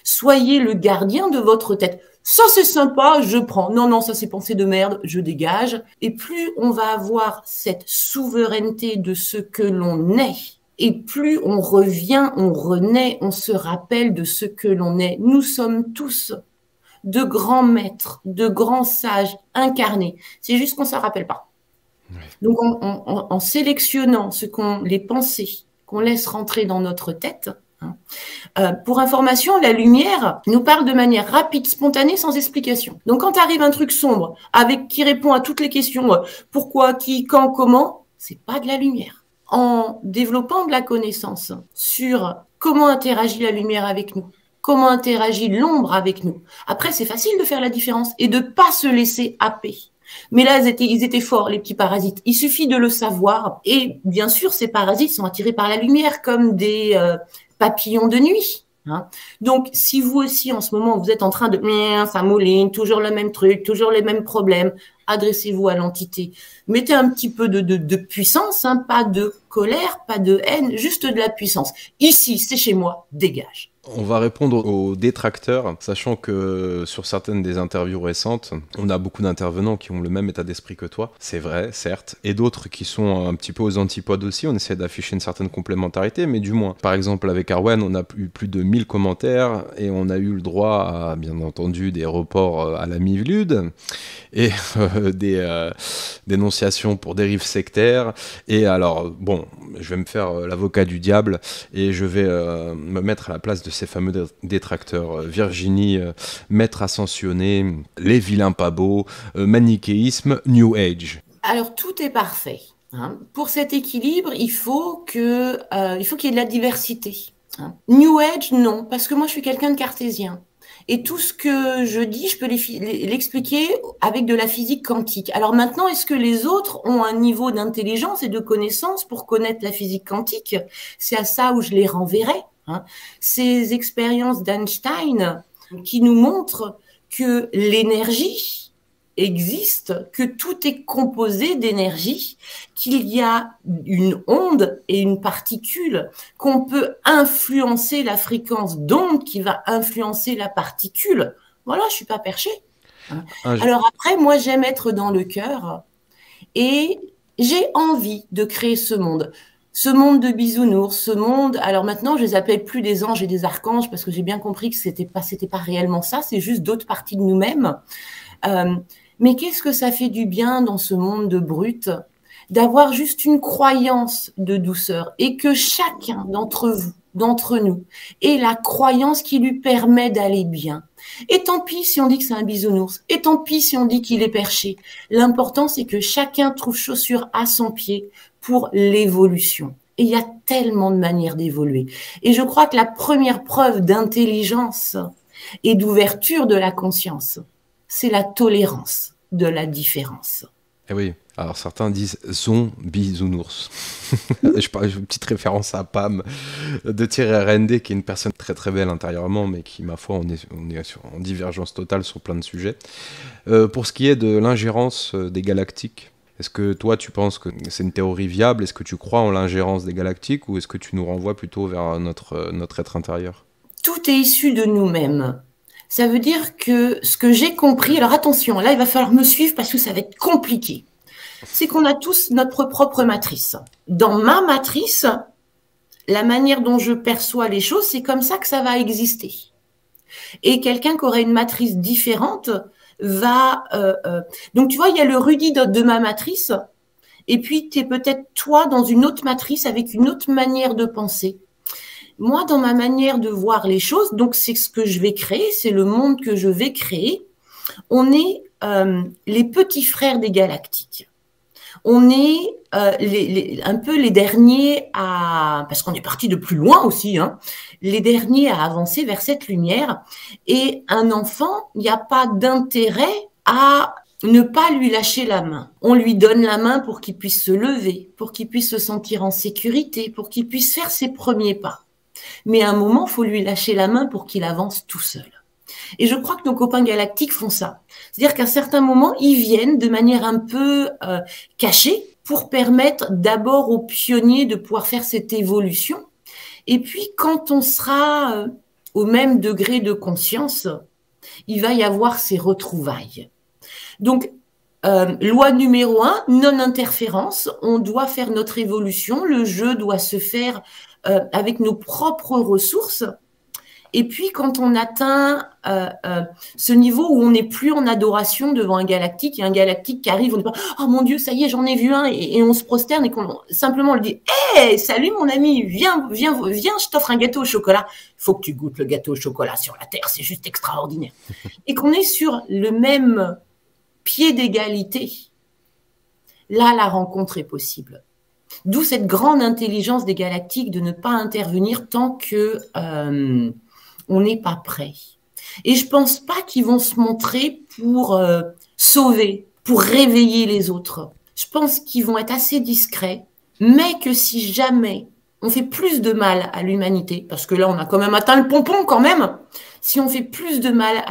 Soyez le gardien de votre tête. Ça, c'est sympa, je prends. Non, non, ça, c'est pensée de merde, je dégage. Et plus on va avoir cette souveraineté de ce que l'on est, et plus on revient, on renaît, on se rappelle de ce que l'on est. Nous sommes tous de grands maîtres, de grands sages incarnés. C'est juste qu'on ne s'en rappelle pas. Donc, en sélectionnant les pensées qu'on laisse rentrer dans notre tête, pour information, la lumière nous parle de manière rapide, spontanée, sans explication. Donc, quand arrive un truc sombre, qui répond à toutes les questions, pourquoi, qui, quand, comment, c'est pas de la lumière. En développant de la connaissance sur comment interagit la lumière avec nous, comment interagit l'ombre avec nous. Après, c'est facile de faire la différence et de pas se laisser happer. Mais là, ils étaient forts, les petits parasites. Il suffit de le savoir. Et bien sûr, ces parasites sont attirés par la lumière comme des papillons de nuit. Hein. Donc, si vous aussi, en ce moment, vous êtes en train de « ça mouline, toujours le même truc, toujours les mêmes problèmes », adressez-vous à l'entité. Mettez un petit peu de puissance, hein, pas de colère, pas de haine, juste de la puissance. Ici, c'est chez moi, dégage. On va répondre aux détracteurs, sachant que sur certaines des interviews récentes, on a beaucoup d'intervenants qui ont le même état d'esprit que toi, c'est vrai, certes, et d'autres qui sont un petit peu aux antipodes aussi, on essaie d'afficher une certaine complémentarité, mais du moins. Par exemple, avec Arwen, on a eu plus de 1000 commentaires, et on a eu le droit à, bien entendu, des reports à la Mivlude, et des dénonciations pour dérives sectaires, et alors, bon, je vais me faire l'avocat du diable, et je vais me mettre à la place de ces fameux détracteurs. Virginie, maître ascensionné, les vilains pas beaux, manichéisme, New Age. Alors, tout est parfait. Hein. Pour cet équilibre, il faut qu'il y ait de la diversité. Hein. New Age, non, parce que moi, je suis quelqu'un de cartésien. Et tout ce que je dis, je peux l'expliquer avec de la physique quantique. Alors maintenant, est-ce que les autres ont un niveau d'intelligence et de connaissance pour connaître la physique quantique? C'est à ça où je les renverrai. Hein. Ces expériences d'Einstein qui nous montrent que l'énergie existe, que tout est composé d'énergie, qu'il y a une onde et une particule, qu'on peut influencer la fréquence d'onde qui va influencer la particule. Voilà, je suis pas perché. Hein. Alors après, moi, j'aime être dans le cœur et j'ai envie de créer ce monde. Ce monde de bisounours, ce monde... Alors maintenant, je les appelle plus des anges et des archanges parce que j'ai bien compris que c'était pas réellement ça, c'est juste d'autres parties de nous-mêmes. Mais qu'est-ce que ça fait du bien dans ce monde de brutes d'avoir juste une croyance de douceur et que chacun d'entre vous, d'entre nous, ait la croyance qui lui permet d'aller bien. Et tant pis si on dit que c'est un bisounours, et tant pis si on dit qu'il est perché. L'important, c'est que chacun trouve chaussure à son pied pour l'évolution. Et il y a tellement de manières d'évoluer. Et je crois que la première preuve d'intelligence et d'ouverture de la conscience, c'est la tolérance de la différence. Eh oui. Alors certains disent zombie-nounours. Je parle une petite référence à Pam de Thierry RND, qui est une personne très très belle intérieurement, mais qui, ma foi, on est en divergence totale sur plein de sujets. Pour ce qui est de l'ingérence des galactiques, est-ce que toi tu penses que c'est une théorie viable? Est-ce que tu crois en l'ingérence des galactiques, ou est-ce que tu nous renvoies plutôt vers notre être intérieur? Tout est issu de nous-mêmes. Ça veut dire que ce que j'ai compris, alors attention, là il va falloir me suivre parce que ça va être compliqué, c'est qu'on a tous notre propre matrice. Dans ma matrice, la manière dont je perçois les choses, c'est comme ça que ça va exister. Et quelqu'un qui aurait une matrice différente va... Donc tu vois, il y a le Rudy de ma matrice, et puis tu es peut-être toi dans une autre matrice avec une autre manière de penser. Moi, dans ma manière de voir les choses, donc c'est ce que je vais créer, c'est le monde que je vais créer, on est les petits frères des galactiques. On est un peu les derniers à... Parce qu'on est parti de plus loin aussi, hein, les derniers à avancer vers cette lumière. Et un enfant, il n'y a pas d'intérêt à ne pas lui lâcher la main. On lui donne la main pour qu'il puisse se lever, pour qu'il puisse se sentir en sécurité, pour qu'il puisse faire ses premiers pas. Mais à un moment, il faut lui lâcher la main pour qu'il avance tout seul. Et je crois que nos copains galactiques font ça. C'est-à-dire qu'à certains moments, ils viennent de manière un peu cachée pour permettre d'abord aux pionniers de pouvoir faire cette évolution. Et puis, quand on sera au même degré de conscience, il va y avoir ces retrouvailles. Donc, loi numéro 1, non-interférence. On doit faire notre évolution. Le jeu doit se faire avec nos propres ressources. Et puis, quand on atteint ce niveau où on n'est plus en adoration devant un galactique, il y a un galactique qui arrive, on dit pas « Oh mon Dieu, ça y est, j'en ai vu un », et on se prosterne et qu'on simplement on lui dit « Hey, salut mon ami, viens, je t'offre un gâteau au chocolat. Il faut que tu goûtes le gâteau au chocolat sur la Terre, c'est juste extraordinaire. » Et qu'on est sur le même pied d'égalité. Là, la rencontre est possible. D'où cette grande intelligence des galactiques de ne pas intervenir tant que on n'est pas prêt. Et je pense pas qu'ils vont se montrer pour sauver, pour réveiller les autres. Je pense qu'ils vont être assez discrets, mais que si jamais on fait plus de mal à l'humanité, parce que là on a quand même atteint le pompon quand même, si on fait plus de mal,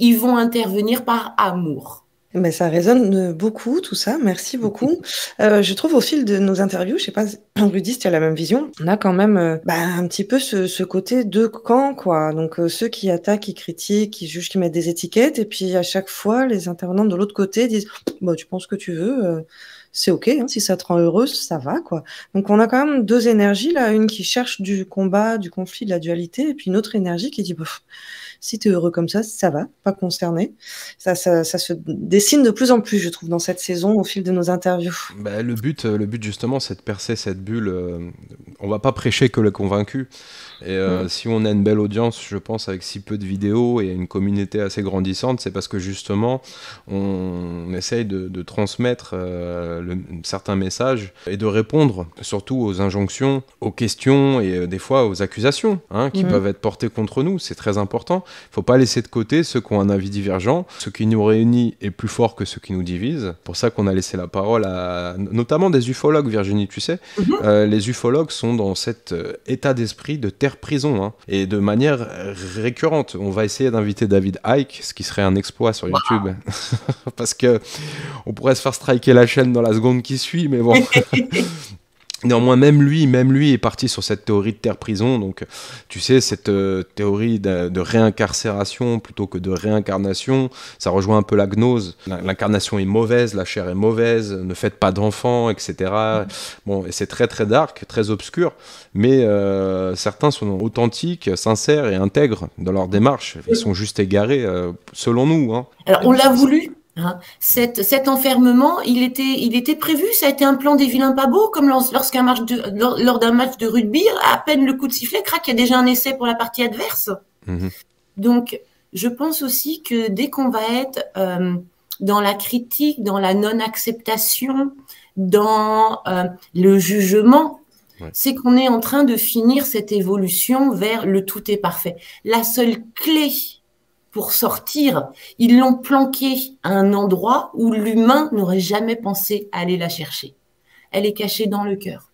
ils vont intervenir par amour. Mais ça résonne beaucoup, tout ça. Merci beaucoup. Je trouve au fil de nos interviews, je sais pas, Rudy, si tu as la même vision, on a quand même un petit peu ce côté deux camps, quoi. Donc ceux qui attaquent, qui critiquent, qui jugent, qui mettent des étiquettes, et puis à chaque fois, les intervenants de l'autre côté disent bah, tu penses que tu veux, c'est ok, hein, si ça te rend heureuse, ça va, quoi. Donc on a quand même deux énergies, là, une qui cherche du combat, du conflit, de la dualité, et puis une autre énergie qui dit bof. Si tu es heureux comme ça va, pas concerné. Ça se dessine de plus en plus, je trouve, dans cette saison, au fil de nos interviews. Bah, le but justement, c'est de percer cette bulle. On va pas prêcher que le convaincu. Et si on a une belle audience, je pense, avec si peu de vidéos et une communauté assez grandissante, c'est parce que justement, on essaye de transmettre certains messages et de répondre surtout aux injonctions, aux questions et des fois aux accusations qui peuvent être portées contre nous. C'est très important. Il ne faut pas laisser de côté ceux qui ont un avis divergent. Ce qui nous réunit est plus fort que ce qui nous divise. C'est pour ça qu'on a laissé la parole à notamment des ufologues, Virginie, tu sais. Les ufologues sont dans cet état d'esprit de terre-prison et de manière récurrente. On va essayer d'inviter David Icke, ce qui serait un exploit sur YouTube. Parce que on pourrait se faire striker la chaîne dans la seconde qui suit, mais bon... Néanmoins, même lui est parti sur cette théorie de terre-prison. Donc, tu sais, cette théorie de réincarcération plutôt que de réincarnation, ça rejoint un peu la gnose. L'incarnation est mauvaise, la chair est mauvaise, ne faites pas d'enfants, etc. Bon, et c'est très très dark, très obscur, mais certains sont authentiques, sincères et intègres dans leur démarche. Ils sont juste égarés, selon nous. Alors, on l'a voulu. Cet enfermement, il était prévu, ça a été un plan des vilains pas beaux, comme lors d'un match de rugby, à peine le coup de sifflet, crac, il y a déjà un essai pour la partie adverse. Donc, je pense aussi que dès qu'on va être dans la critique, dans la non-acceptation, dans le jugement, c'est qu'on est en train de finir cette évolution vers le tout est parfait. La seule clé pour sortir, ils l'ont planquée à un endroit où l'humain n'aurait jamais pensé aller la chercher. Elle est cachée dans le cœur.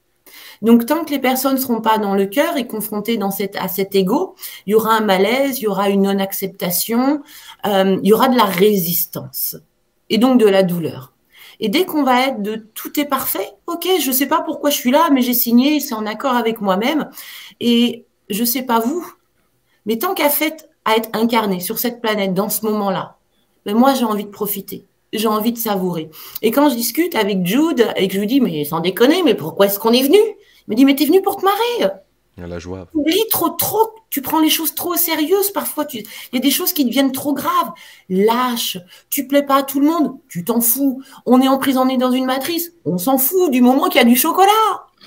Donc, tant que les personnes ne seront pas dans le cœur et confrontées à cet ego, il y aura un malaise, il y aura une non-acceptation, il y aura de la résistance et donc de la douleur. Et dès qu'on va être de tout est parfait, ok, je sais pas pourquoi je suis là, mais j'ai signé, c'est en accord avec moi-même. Et je sais pas vous, mais tant qu'à fait à être incarné sur cette planète dans ce moment-là, ben moi j'ai envie de profiter, j'ai envie de savourer. Et quand je discute avec Jude et que je lui dis mais sans déconner, mais pourquoi est-ce qu'on est venu? Il me dit mais t'es venu pour te marrer. Il y a la joie. Tu oublies trop, tu prends les choses trop sérieuses parfois. Il y a des choses qui deviennent trop graves. Lâche, tu plais pas à tout le monde, tu t'en fous. On est emprisonné dans une matrice, on s'en fout du moment qu'il y a du chocolat.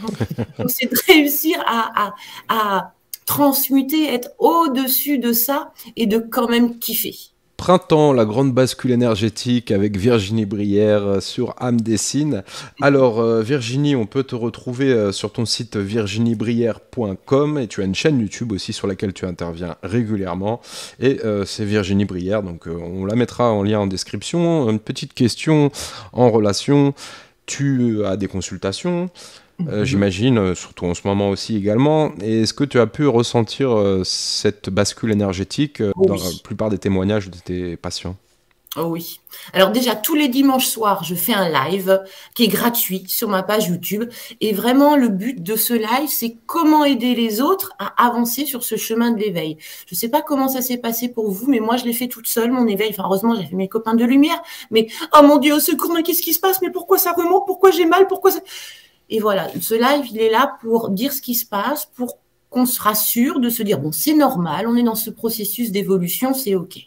Donc c'est de réussir à transmuter, être au-dessus de ça et de quand même kiffer. Printemps, la grande bascule énergétique avec Virginie Brière sur Âme Dessine. Alors Virginie, on peut te retrouver sur ton site virginiebrière.com et tu as une chaîne YouTube aussi sur laquelle tu interviens régulièrement. Et c'est Virginie Brière, donc on la mettra en lien en description. Une petite question en relation, tu as des consultations j'imagine, surtout en ce moment aussi également. Et est-ce que tu as pu ressentir cette bascule énergétique dans la plupart des témoignages de tes patients? Oh oui. Alors déjà, tous les dimanches soirs, je fais un live qui est gratuit sur ma page YouTube. Et vraiment, le but de ce live, c'est comment aider les autres à avancer sur ce chemin de l'éveil. Je ne sais pas comment ça s'est passé pour vous, mais moi, je l'ai fait toute seule, mon éveil. Enfin, heureusement, j'ai fait mes copains de lumière. Mais, oh mon Dieu, au secours, mais qu'est-ce qui se passe? Mais pourquoi ça remonte? Pourquoi j'ai mal? Pourquoi ça... Et voilà, ce live, il est là pour dire ce qui se passe, pour qu'on se rassure, de se dire, bon, c'est normal, on est dans ce processus d'évolution, c'est OK.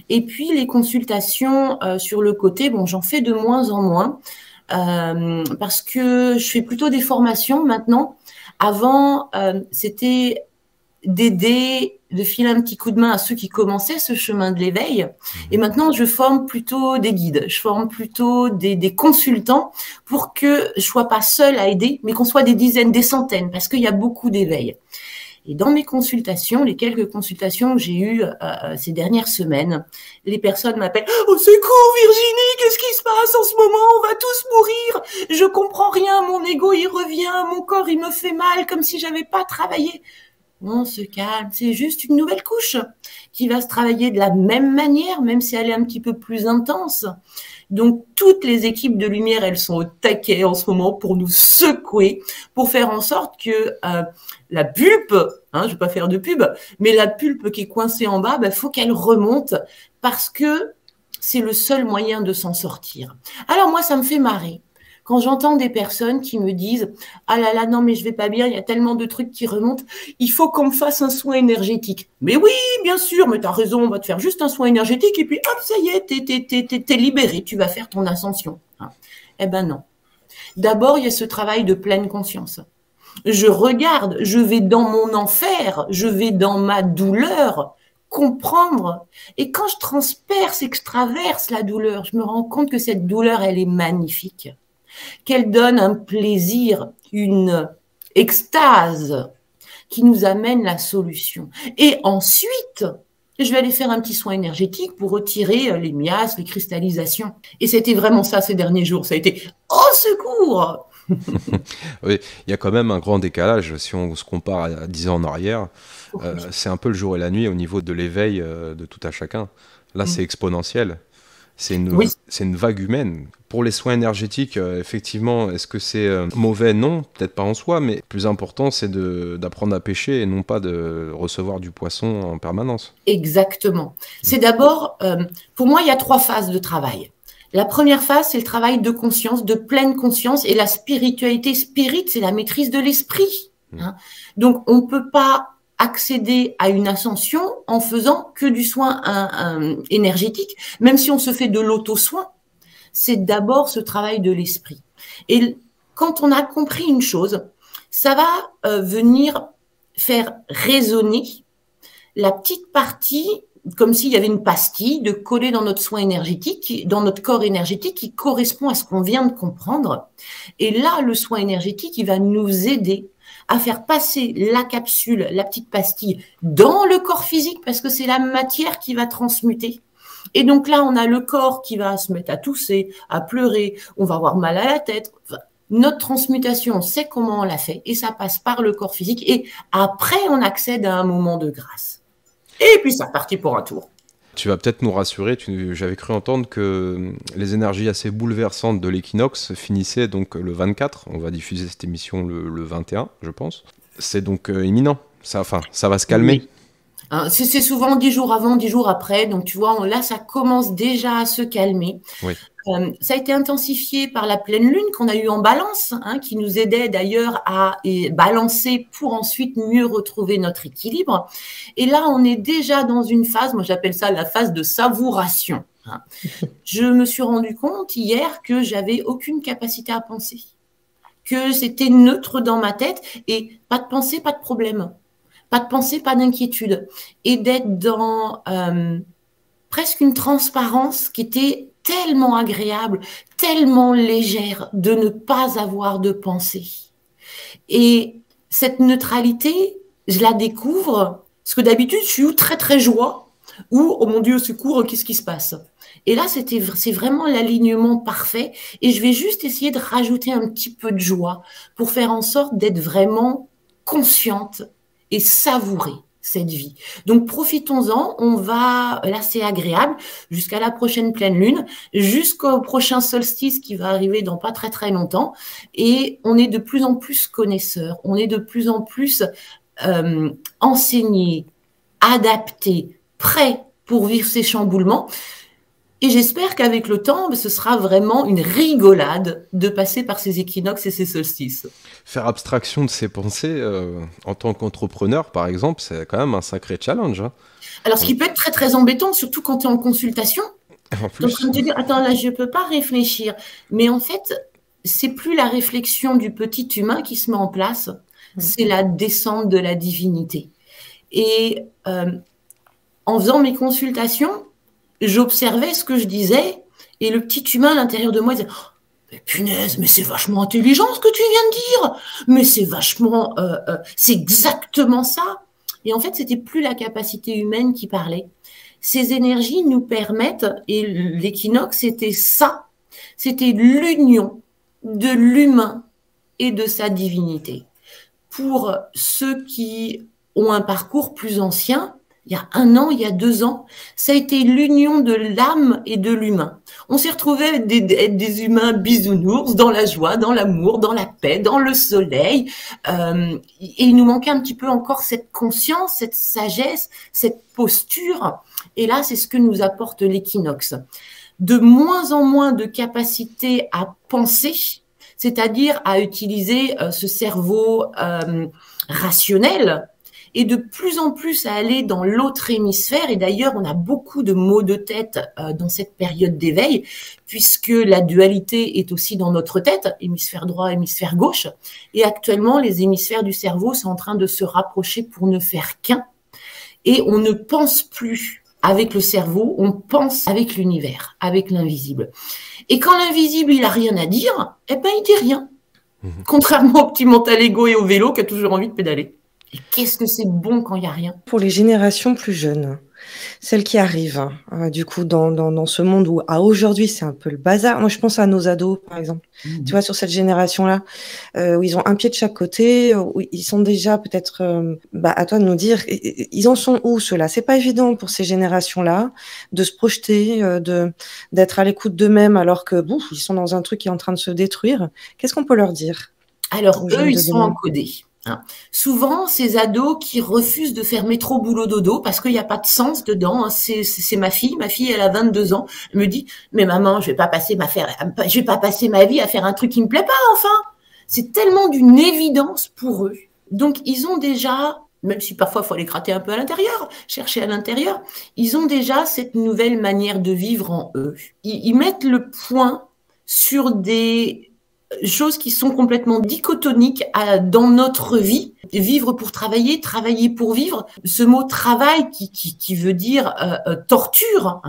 Et puis, les consultations sur le côté, bon, j'en fais de moins en moins parce que je fais plutôt des formations maintenant. Avant, c'était d'aider, de filer un petit coup de main à ceux qui commençaient ce chemin de l'éveil. Et maintenant, je forme plutôt des guides, je forme plutôt des consultants pour que je sois pas seule à aider, mais qu'on soit des dizaines, des centaines, parce qu'il y a beaucoup d'éveil. Et dans mes consultations, les quelques consultations que j'ai eues ces dernières semaines, les personnes m'appellent « Au secours Virginie, qu'est-ce qui se passe en ce moment? On va tous mourir. Je comprends rien, mon ego il revient, mon corps il me fait mal comme si j'avais pas travaillé. » On se calme, c'est juste une nouvelle couche qui va se travailler de la même manière, même si elle est un petit peu plus intense. Donc, toutes les équipes de lumière, elles sont au taquet en ce moment pour nous secouer, pour faire en sorte que la pulpe, je vais pas faire de pub, mais la pulpe qui est coincée en bas, faut qu'elle remonte parce que c'est le seul moyen de s'en sortir. Alors moi, ça me fait marrer. Quand j'entends des personnes qui me disent « Ah là là, non mais je vais pas bien, il y a tellement de trucs qui remontent, il faut qu'on me fasse un soin énergétique. » Mais oui, bien sûr, mais t'as raison, on va te faire juste un soin énergétique et puis hop, ça y est, t'es libéré, tu vas faire ton ascension. Eh ben non. D'abord, il y a ce travail de pleine conscience. Je regarde, je vais dans mon enfer, je vais dans ma douleur, comprendre. Et quand je transperce et que je traverse la douleur, je me rends compte que cette douleur, elle est magnifique. Qu'elle donne un plaisir, une extase qui nous amène la solution. Et ensuite, je vais aller faire un petit soin énergétique pour retirer les miasmes, les cristallisations. Et c'était vraiment ça ces derniers jours. Ça a été « Au secours !» Oui, il y a quand même un grand décalage si on se compare à 10 ans en arrière. C'est un peu le jour et la nuit au niveau de l'éveil de tout à chacun. Là, c'est exponentiel. C'est une vague humaine. Pour les soins énergétiques, effectivement, est-ce que c'est mauvais? Non, peut-être pas en soi, mais le plus important, c'est d'apprendre à pêcher et non pas de recevoir du poisson en permanence. Exactement. C'est d'abord, pour moi, il y a 3 phases de travail. La première phase, c'est le travail de conscience, de pleine conscience, et la spiritualité. Spirit, c'est la maîtrise de l'esprit. Donc, on ne peut pas accéder à une ascension en faisant que du soin énergétique, même si on se fait de l'auto-soin. C'est d'abord ce travail de l'esprit. Et quand on a compris une chose, ça va venir faire résonner la petite partie, comme s'il y avait une pastille de coller dans notre soin énergétique, dans notre corps énergétique qui correspond à ce qu'on vient de comprendre. Et là, le soin énergétique, il va nous aider à faire passer la capsule, la petite pastille, dans le corps physique, parce que c'est la matière qui va transmuter. Et donc là, on a le corps qui va se mettre à tousser, à pleurer, on va avoir mal à la tête. Enfin, notre transmutation, on sait comment on l'a fait, et ça passe par le corps physique, et après, on accède à un moment de grâce. Et puis, ça partit pour un tour. Tu vas peut-être nous rassurer, j'avais cru entendre que les énergies assez bouleversantes de l'équinoxe finissaient donc le 24, on va diffuser cette émission le 21, je pense. C'est donc imminent, ça va se calmer. Oui. C'est souvent 10 jours avant, 10 jours après, donc tu vois, là, ça commence déjà à se calmer. Oui. Ça a été intensifié par la pleine lune qu'on a eue en balance, qui nous aidait d'ailleurs à balancer pour ensuite mieux retrouver notre équilibre. Et là, on est déjà dans une phase, moi j'appelle ça la phase de savouration. Je me suis rendu compte hier que j'avais aucune capacité à penser, que c'était neutre dans ma tête et pas de pensée, pas de problème. Pas de pensée, pas d'inquiétude. Et d'être dans presque une transparence qui était tellement agréable, tellement légère, de ne pas avoir de pensée. Et cette neutralité, je la découvre, parce que d'habitude, je suis très, très joie, ou, oh mon Dieu, au secours, qu'est-ce qui se passe? Et là, c'est vraiment l'alignement parfait. Et je vais juste essayer de rajouter un petit peu de joie pour faire en sorte d'être vraiment consciente et savourer cette vie. Donc, profitons-en. Là, c'est agréable jusqu'à la prochaine pleine lune, jusqu'au prochain solstice qui va arriver dans pas très, très longtemps. Et on est de plus en plus connaisseurs. On est de plus en plus enseignés, adaptés, prêts pour vivre ces chamboulements. Et j'espère qu'avec le temps, ce sera vraiment une rigolade de passer par ces équinoxes et ces solstices. Faire abstraction de ses pensées en tant qu'entrepreneur, par exemple, c'est quand même un sacré challenge. Alors, ce qui peut être très, très embêtant, surtout quand tu es en consultation. En plus. Donc, tu te dis, attends, là, je ne peux pas réfléchir. Mais en fait, c'est plus la réflexion du petit humain qui se met en place, c'est la descente de la divinité. Et en faisant mes consultations, j'observais ce que je disais et le petit humain à l'intérieur de moi disait oh, mais punaise, mais c'est vachement intelligent ce que tu viens de dire, mais c'est vachement, c'est exactement ça. Et en fait, c'était plus la capacité humaine qui parlait. Ces énergies nous permettent, et l'équinoxe, c'était ça, c'était l'union de l'humain et de sa divinité. Pour ceux qui ont un parcours plus ancien, il y a 1 an, il y a 2 ans, ça a été l'union de l'âme et de l'humain. On s'est retrouvés être des humains bisounours, dans la joie, dans l'amour, dans la paix, dans le soleil. Et il nous manquait un petit peu encore cette conscience, cette sagesse, cette posture. Et là, c'est ce que nous apporte l'équinoxe. De moins en moins de capacité à penser, c'est-à-dire à utiliser ce cerveau rationnel, et de plus en plus à aller dans l'autre hémisphère. Et d'ailleurs, on a beaucoup de maux de tête dans cette période d'éveil, puisque la dualité est aussi dans notre tête, hémisphère droit, hémisphère gauche. Et actuellement, les hémisphères du cerveau sont en train de se rapprocher pour ne faire qu'un. Et on ne pense plus avec le cerveau, on pense avec l'univers, avec l'invisible. Et quand l'invisible, il a rien à dire, eh ben, il dit rien. Contrairement au petit mental égo et au vélo qui a toujours envie de pédaler. Et qu'est-ce que c'est bon quand il n'y a rien? Pour les générations plus jeunes, celles qui arrivent, du coup, dans ce monde où, à aujourd'hui, c'est un peu le bazar. Moi, je pense à nos ados, par exemple. Tu vois, sur cette génération-là, où ils ont un pied de chaque côté, où ils sont déjà peut-être, à toi de nous dire, ils en sont où, ceux-là? C'est pas évident pour ces générations-là de se projeter, d'être à l'écoute d'eux-mêmes alors que, ils sont dans un truc qui est en train de se détruire. Qu'est-ce qu'on peut leur dire? Alors, eux, ils sont encodés. Souvent, ces ados qui refusent de faire métro boulot dodo parce qu'il n'y a pas de sens dedans. C'est ma fille, elle a 22 ans. Elle me dit, mais maman, je vais pas passer ma vie à faire un truc qui me plaît pas, enfin. C'est tellement d'une évidence pour eux. Donc, ils ont déjà, même si parfois il faut aller gratter un peu à l'intérieur, chercher à l'intérieur, ils ont déjà cette nouvelle manière de vivre en eux. Ils mettent le point sur des choses qui sont complètement dichotoniques dans notre vie. Vivre pour travailler, travailler pour vivre. Ce mot travail qui veut dire torture.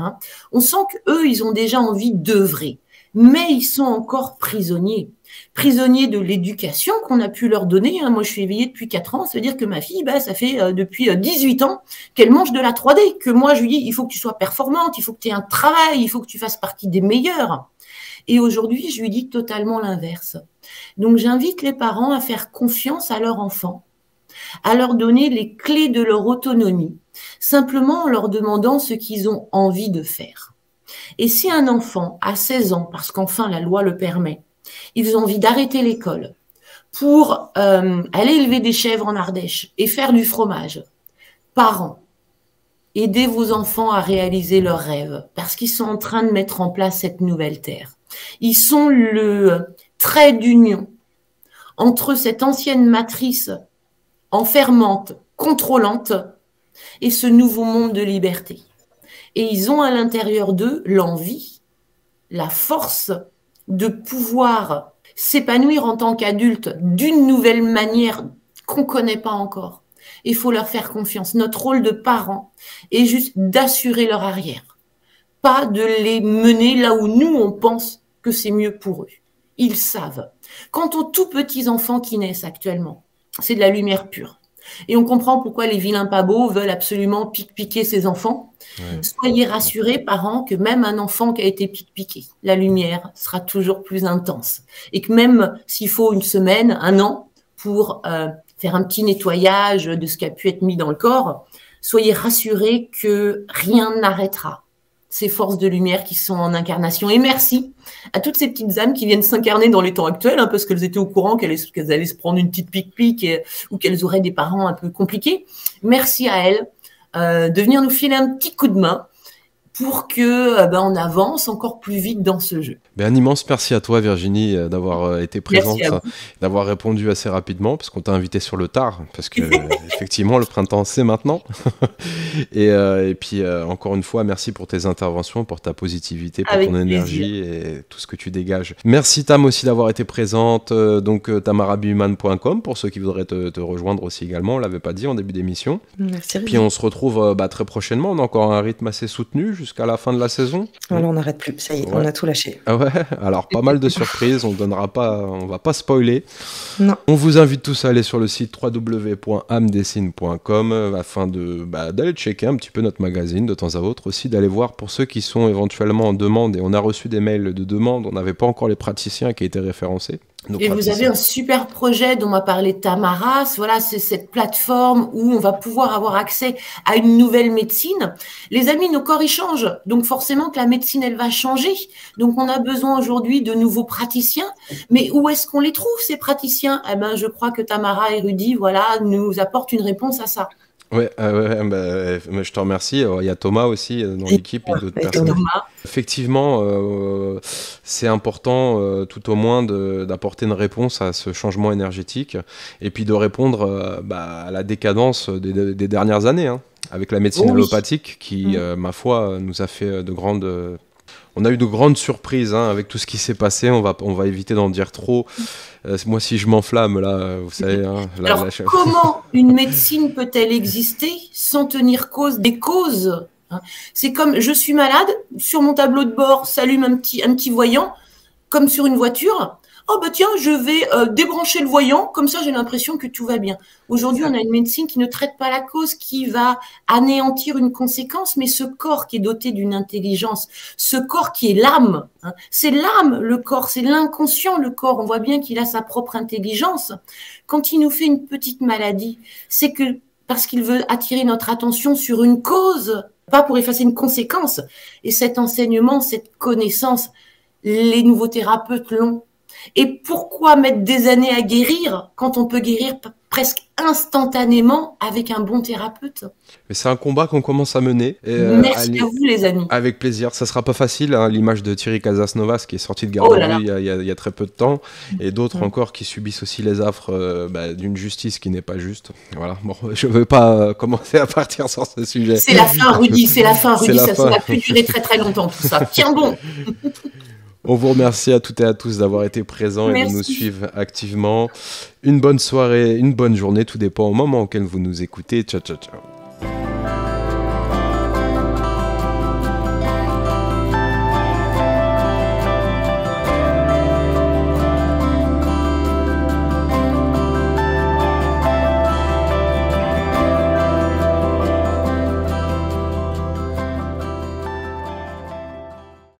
On sent qu'eux, ils ont déjà envie d'œuvrer. Mais ils sont encore prisonniers. prisonniers de l'éducation qu'on a pu leur donner. Moi, je suis éveillée depuis 4 ans. Ça veut dire que ma fille, ça fait depuis 18 ans qu'elle mange de la 3D. Que moi, je lui dis, il faut que tu sois performante, il faut que tu aies un travail, il faut que tu fasses partie des meilleurs. Et aujourd'hui, je lui dis totalement l'inverse. Donc, j'invite les parents à faire confiance à leur enfant, à leur donner les clés de leur autonomie, simplement en leur demandant ce qu'ils ont envie de faire. Et si un enfant à 16 ans, parce qu'enfin la loi le permet, ils ont envie d'arrêter l'école pour aller élever des chèvres en Ardèche et faire du fromage, parents, aidez vos enfants à réaliser leurs rêves parce qu'ils sont en train de mettre en place cette nouvelle terre. Ils sont le trait d'union entre cette ancienne matrice enfermante, contrôlante et ce nouveau monde de liberté. Et ils ont à l'intérieur d'eux l'envie, la force de pouvoir s'épanouir en tant qu'adultes d'une nouvelle manière qu'on ne connaît pas encore. Il faut leur faire confiance. Notre rôle de parents est juste d'assurer leur arrière, pas de les mener là où nous, on pense que c'est mieux pour eux. Ils savent. Quant aux tout petits enfants qui naissent actuellement, c'est de la lumière pure. Et on comprend pourquoi les vilains pas beaux veulent absolument piquer ses enfants. Ouais. Soyez rassurés, parents, que même un enfant qui a été piqué, la lumière sera toujours plus intense. Et que même s'il faut une semaine, un an, pour faire un petit nettoyage de ce qui a pu être mis dans le corps, soyez rassurés que rien n'arrêtera ces forces de lumière qui sont en incarnation. Et merci à toutes ces petites âmes qui viennent s'incarner dans les temps actuels, parce qu'elles étaient au courant qu'elles allaient se prendre une petite pique-pique ou qu'elles auraient des parents un peu compliqués. Merci à elles de venir nous filer un petit coup de main pour que on avance encore plus vite dans ce jeu. Un immense merci à toi, Virginie, d'avoir été présente, d'avoir répondu assez rapidement, parce qu'on t'a invité sur le tard, parce que effectivement, le printemps, c'est maintenant. et puis, encore une fois, merci pour tes interventions, pour ta positivité, pour ton énergie et tout ce que tu dégages. Merci, Tam, aussi d'avoir été présente. Donc, tamarabihuman.com, pour ceux qui voudraient te rejoindre aussi également. On ne l'avait pas dit en début d'émission. Merci. Puis, on se retrouve très prochainement. On a encore un rythme assez soutenu jusqu'à la fin de la saison. Voilà, on n'arrête plus. Ça y est, on a tout lâché. Ah ouais, alors pas mal de surprises, on va pas spoiler. Non. On vous invite tous à aller sur le site www.amdessine.com afin d'aller checker un petit peu notre magazine de temps à autre, aussi d'aller voir pour ceux qui sont éventuellement en demande, et on a reçu des mails de demande, on n'avait pas encore les praticiens qui étaient référencés. Et vous avez un super projet dont m'a parlé Tamara, voilà, c'est cette plateforme où on va pouvoir avoir accès à une nouvelle médecine. Les amis, nos corps, ils changent, donc forcément que la médecine, elle va changer. Donc on a besoin aujourd'hui de nouveaux praticiens, mais où est-ce qu'on les trouve, ces praticiens ? Je crois que Tamara et Rudy, nous apportent une réponse à ça. Ouais, je te remercie. Il y a Thomas aussi dans l'équipe et d'autres personnes. Thomas. Effectivement, c'est important tout au moins d'apporter une réponse à ce changement énergétique et puis de répondre à la décadence des dernières années, avec la médecine allopathique qui, ma foi, nous a fait on a eu de grandes surprises avec tout ce qui s'est passé. On va éviter d'en dire trop. Moi, si je m'enflamme, là, vous savez... Alors, comment une médecine peut-elle exister sans tenir compte des causes ? C'est comme, je suis malade, sur mon tableau de bord s'allume un petit voyant, comme sur une voiture. Oh tiens, je vais débrancher le voyant, comme ça j'ai l'impression que tout va bien. Aujourd'hui, on a une médecine qui ne traite pas la cause, qui va anéantir une conséquence, mais ce corps qui est doté d'une intelligence, ce corps qui est l'âme, c'est l'âme, le corps, c'est l'inconscient, le corps, on voit bien qu'il a sa propre intelligence. Quand il nous fait une petite maladie, c'est que parce qu'il veut attirer notre attention sur une cause, pas pour effacer une conséquence. Et cet enseignement, cette connaissance, les nouveaux thérapeutes l'ont. Et pourquoi mettre des années à guérir quand on peut guérir presque instantanément avec un bon thérapeute ? Mais c'est un combat qu'on commence à mener. Et, merci à vous, les amis. Avec plaisir. Ça sera pas facile, l'image de Thierry Casasnovas qui est sorti de garde à vue il y a très peu de temps, et d'autres encore qui subissent aussi les affres d'une justice qui n'est pas juste. Voilà. Bon, je veux pas commencer à partir sur ce sujet. C'est la fin, Rudy. Ça a pu durer très très longtemps tout ça. Tiens bon. On vous remercie à toutes et à tous d'avoir été présents et de nous suivre activement. Une bonne soirée, une bonne journée, tout dépend au moment auquel vous nous écoutez. Ciao, ciao, ciao.